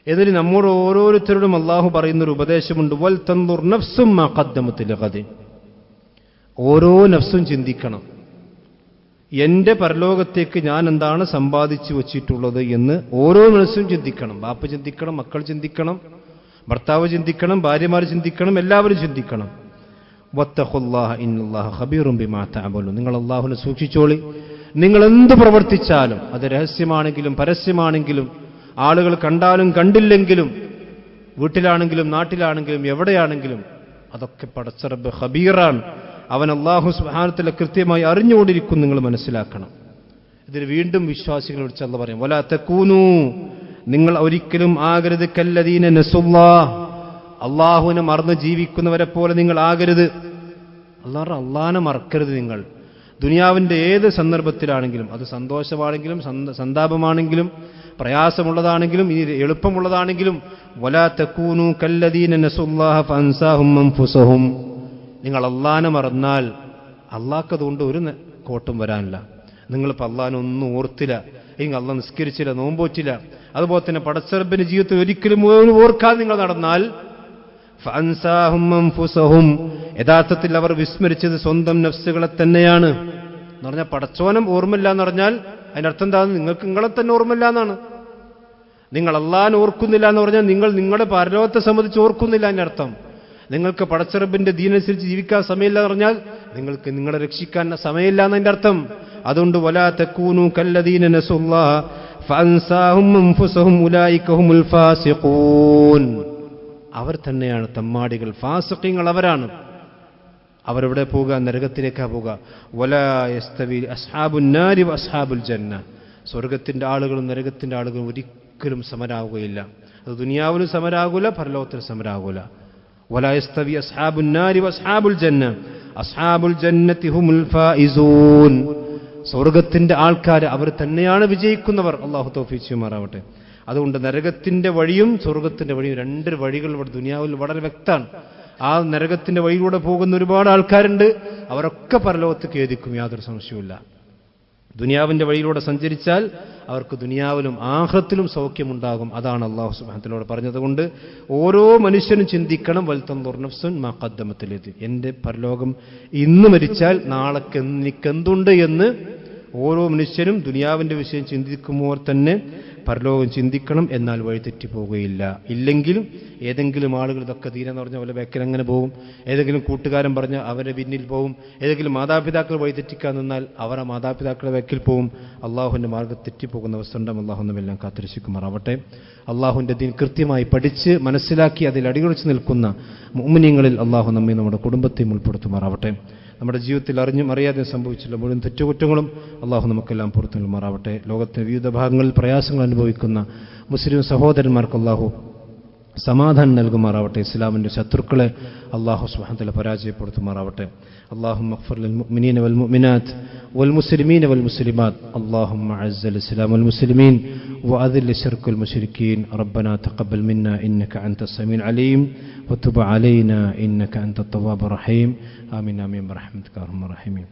എന്നിട്ട് നമ്മോട് ഓരോരുത്തരോടും അള്ളാഹു പറയുന്നൊരു ഉപദേശമുണ്ട്. വൽ തൻദുർ നഫ്സും മാ ഖദ്ദമത് ലിഗദിൻ, ഓരോ നഫ്സും ചിന്തിക്കണം എൻ്റെ പരലോകത്തേക്ക് ഞാൻ എന്താണ് സമ്പാദിച്ചു വച്ചിട്ടുള്ളത് എന്ന് ഓരോ മനസ്സും ചിന്തിക്കണം. ബാപ്പ ചിന്തിക്കണം, മക്കൾ ചിന്തിക്കണം, ഭർത്താവ് ചിന്തിക്കണം, ഭാര്യമാർ ചിന്തിക്കണം, എല്ലാവരും ചിന്തിക്കണം. വത്തഖുല്ലാഹ ഇന്നല്ലാഹ ഖബീറും ബിമാ തഅമലൂൻ, നിങ്ങൾ അല്ലാഹുവിനെ സൂക്ഷിച്ചോളി. നിങ്ങൾ എന്ത് പ്രവർത്തിച്ചാലും അത് രഹസ്യമാണെങ്കിലും പരസ്യമാണെങ്കിലും ആളുകൾ കണ്ടാലും കണ്ടില്ലെങ്കിലും വീട്ടിലാണെങ്കിലും നാട്ടിലാണെങ്കിലും എവിടെയാണെങ്കിലും അതൊക്കെ പടച്ച റബ്ബ് ഖബീറാണ്. അവൻ അല്ലാഹു സുബ്ഹാനഹു വ തആല കൃത്യമായി അറിഞ്ഞുകൊണ്ടിരിക്കും, നിങ്ങൾ മനസ്സിലാക്കണം. ഇതിൽ വീണ്ടും വിശ്വാസികളെ വിളിച്ച് അല്ലാഹു പറയും, വലാ തകൂനൂ, നിങ്ങൾ ഒരിക്കലും ആകരുത് കല്ലദീന നസുല്ലാഹ്, അള്ളാഹുവിനെ മറന്ന് ജീവിക്കുന്നവരെ പോലെ നിങ്ങൾ ആകരുത്. അള്ളാഹിനെ മറക്കരുത്. നിങ്ങൾ ദുനിയാവിൻ്റെ ഏത് സന്ദർഭത്തിലാണെങ്കിലും, അത് സന്തോഷമാണെങ്കിലും സന്താപമാണെങ്കിലും പ്രയാസമുള്ളതാണെങ്കിലും ഇനി എളുപ്പമുള്ളതാണെങ്കിലും, വലാ തകൂനൂ കല്ലദീന നസുല്ലാഹ ഫഅൻസാഹും അൻഫുസഹും, നിങ്ങൾ അള്ളാഹിനെ മറന്നാൽ അള്ളാഹ്ക്ക് അതുകൊണ്ട് ഒരു കോട്ടം വരാനില്ല. നിങ്ങളിപ്പോൾ അള്ളാഹിനെ ഒന്നും ഓർത്തില്ല, എങ്കിൽ അള്ളാഹ് നിസ്കരിച്ചില്ല, നോമ്പോറ്റില്ല, അതുപോലെ തന്നെ പടച്ചറബിന്റെ ജീവിതത്തിൽ ഒരിക്കലും ഓർക്കാതെ നിങ്ങൾ നടന്നാൽ ഫഅൻസാഹും അൻഫുസഹും, യഥാർത്ഥത്തിൽ അവർ വിസ്മരിച്ചത് സ്വന്തം നഫ്സുകളെ തന്നെയാണ് എന്ന് പറഞ്ഞാൽ പടച്ചോനം ഓർമ്മയില്ല എന്ന് പറഞ്ഞാൽ അതിനർത്ഥം എന്താണ്? നിങ്ങൾക്ക് നിങ്ങളെ തന്നെ ഓർമ്മയില്ല എന്നാണ്. നിങ്ങൾ അള്ളാഹിനെ ഓർക്കുന്നില്ല എന്ന് പറഞ്ഞാൽ നിങ്ങൾ നിങ്ങളുടെ പരലോകത്തെ സംബന്ധിച്ച് ഓർക്കുന്നില്ല എന്നർത്ഥം. നിങ്ങൾക്ക് പടച്ചറബിന്റെ ദീനനുസരിച്ച് ജീവിക്കാൻ സമയമില്ല എന്ന് പറഞ്ഞാൽ നിങ്ങൾക്ക് നിങ്ങളെ രക്ഷിക്കാൻ സമയമില്ല എന്നതിന്റെ അർത്ഥം. അതുകൊണ്ട് വലാ തകൂനൂ കല്ലദീന നസുല്ലാഹ ഫഅൻസാഹും അൻഫുസഹും ഉലൈക ഹുമുൽ ഫാസിഖൂൻ, അവർ തന്നെയാണ് തമ്മാടികൾ, ഫാസിഖീങ്ങൾ അവരാണ്. അവരെവിടെ പോകുക? നരകത്തിലേക്കാണ് പോകുക. വലാ യസ്തവി അസ്ഹാബുൻ നാരി വഅസ്ഹാബുൽ ജന്ന, സ്വർഗത്തിന്റെ ആളുകളും നരകത്തിന്റെ ആളുകളും ഒരിക്കലും സമരാകുകയില്ല. അത് ദുനിയാവിലും സമരാകൂല, പരലോകത്തിലും സമരാകൂല. വലാ യസ്തവി അസ്ഹാബുൻ നാരി വഅസ്ഹാബുൽ ജന്ന, അസ്ഹാബുൽ ജന്നത്തി ഹുമുൽ ഫായിസൂൻ, സ്വർഗത്തിന്റെ ആൾക്കാർ അവർ തന്നെയാണ് വിജയിക്കുന്നവർ. അല്ലാഹു തൗഫീഖ് ചെയ്യുമാറാവട്ടെ. അതുകൊണ്ട് നരകത്തിന്റെ വഴിയും സ്വർഗത്തിന്റെ വഴിയും രണ്ട് വഴികൾ ഇവിടെ ദുനിയാവിൽ വളരെ വ്യക്തമാണ്. ആ നരകത്തിന്റെ വഴിയിലൂടെ പോകുന്ന ഒരുപാട് ആൾക്കാരുണ്ട്, അവരൊക്കെ പരലോകത്ത് ഖേദിക്കും, യാതൊരു സംശയവുമില്ല. ദുനിയാവിന്റെ വഴിയിലൂടെ സഞ്ചരിച്ചാൽ അവർക്ക് ദുനിയാവിലും ആഖിറത്തിലും സൗഖ്യമുണ്ടാകും. അതാണ് അല്ലാഹു സുബ്ഹാനഹു വ തആല പറഞ്ഞതുകൊണ്ട് ഓരോ മനുഷ്യനും ചിന്തിക്കണം, വൽതൻദുർ നഫ്സുൻ മാ ഖദ്ദമത് ലിഗദ്, എന്റെ പരലോകം ഇന്ന് മരിച്ചാൽ നാളേക്ക് എനിക്കെന്തുണ്ട് എന്ന് ഓരോ മനുഷ്യനും ദുനിയാവിന്റെ വിഷയം ചിന്തിക്കുമ്പോൾ തന്നെ പരലോകം ചിന്തിക്കണം. എന്നാൽ വഴിതെറ്റിപ്പോവുകയില്ല. ഇല്ലെങ്കിൽ ഏതെങ്കിലും ആളുകൾ ഇതൊക്കെ തീരെന്ന് പറഞ്ഞ പോലെ ബാക്കിൽ അങ്ങനെ പോകും, ഏതെങ്കിലും കൂട്ടുകാരൻ പറഞ്ഞ് അവരെ പിന്നിൽ പോകും, ഏതെങ്കിലും മാതാപിതാക്കൾ വഴിതെറ്റിക്കാൻ നിന്നാൽ അവരെ മാതാപിതാക്കളുടെ ബാക്കിൽ പോകും. അള്ളാഹുവിൻ്റെ മാർഗ്ഗം തെറ്റിപ്പോകുന്ന അവസ്ഥ ഉണ്ടാകും. അള്ളാഹു നമ്മെല്ലാം കാത്തിരക്ഷിക്കുമാറാവട്ടെ. അള്ളാഹുവിൻ്റെ ദീൻ കൃത്യമായി പഠിച്ച് മനസ്സിലാക്കി അതിൽ അടിയുറച്ച് നിൽക്കുന്ന മുഅ്മിനീങ്ങളിൽ അള്ളാഹു നമ്മെ നമ്മുടെ കുടുംബത്തെയും ഉൾപ്പെടുത്തുമാറാവട്ടെ. നമ്മുടെ ജീവിതത്തിൽ അറിഞ്ഞും അറിയാതെ സംഭവിച്ചിട്ടുള്ള മുഴുവൻ തെറ്റുകുറ്റങ്ങളും അള്ളാഹു നമുക്കെല്ലാം പുറത്തു നൽകുമാറാവട്ടെ. ലോകത്തിന്റെ വിവിധ ഭാഗങ്ങളിൽ പ്രയാസങ്ങൾ അനുഭവിക്കുന്ന മുസ്ലിം സഹോദരന്മാർക്ക് അള്ളാഹു സമാധാനം നൽകുമാറാവട്ടെ. ഇസ്ലാമിന്റെ ശത്രുക്കളെ അള്ളാഹു സുബ്ഹാനഹു വ തആല പരാജയപ്പെടുത്തുമാറാവട്ടെ. اللهم اغفر للمؤمنين والمؤمنات والمسلمين والمسلمات. اللهم اعز الاسلام والمسلمين واذل الشرك والمشركين. ربنا تقبل منا انك انت السميع العليم وتب علينا انك انت التواب الرحيم. آمين آمين برحمتك يا ارحم الراحمين.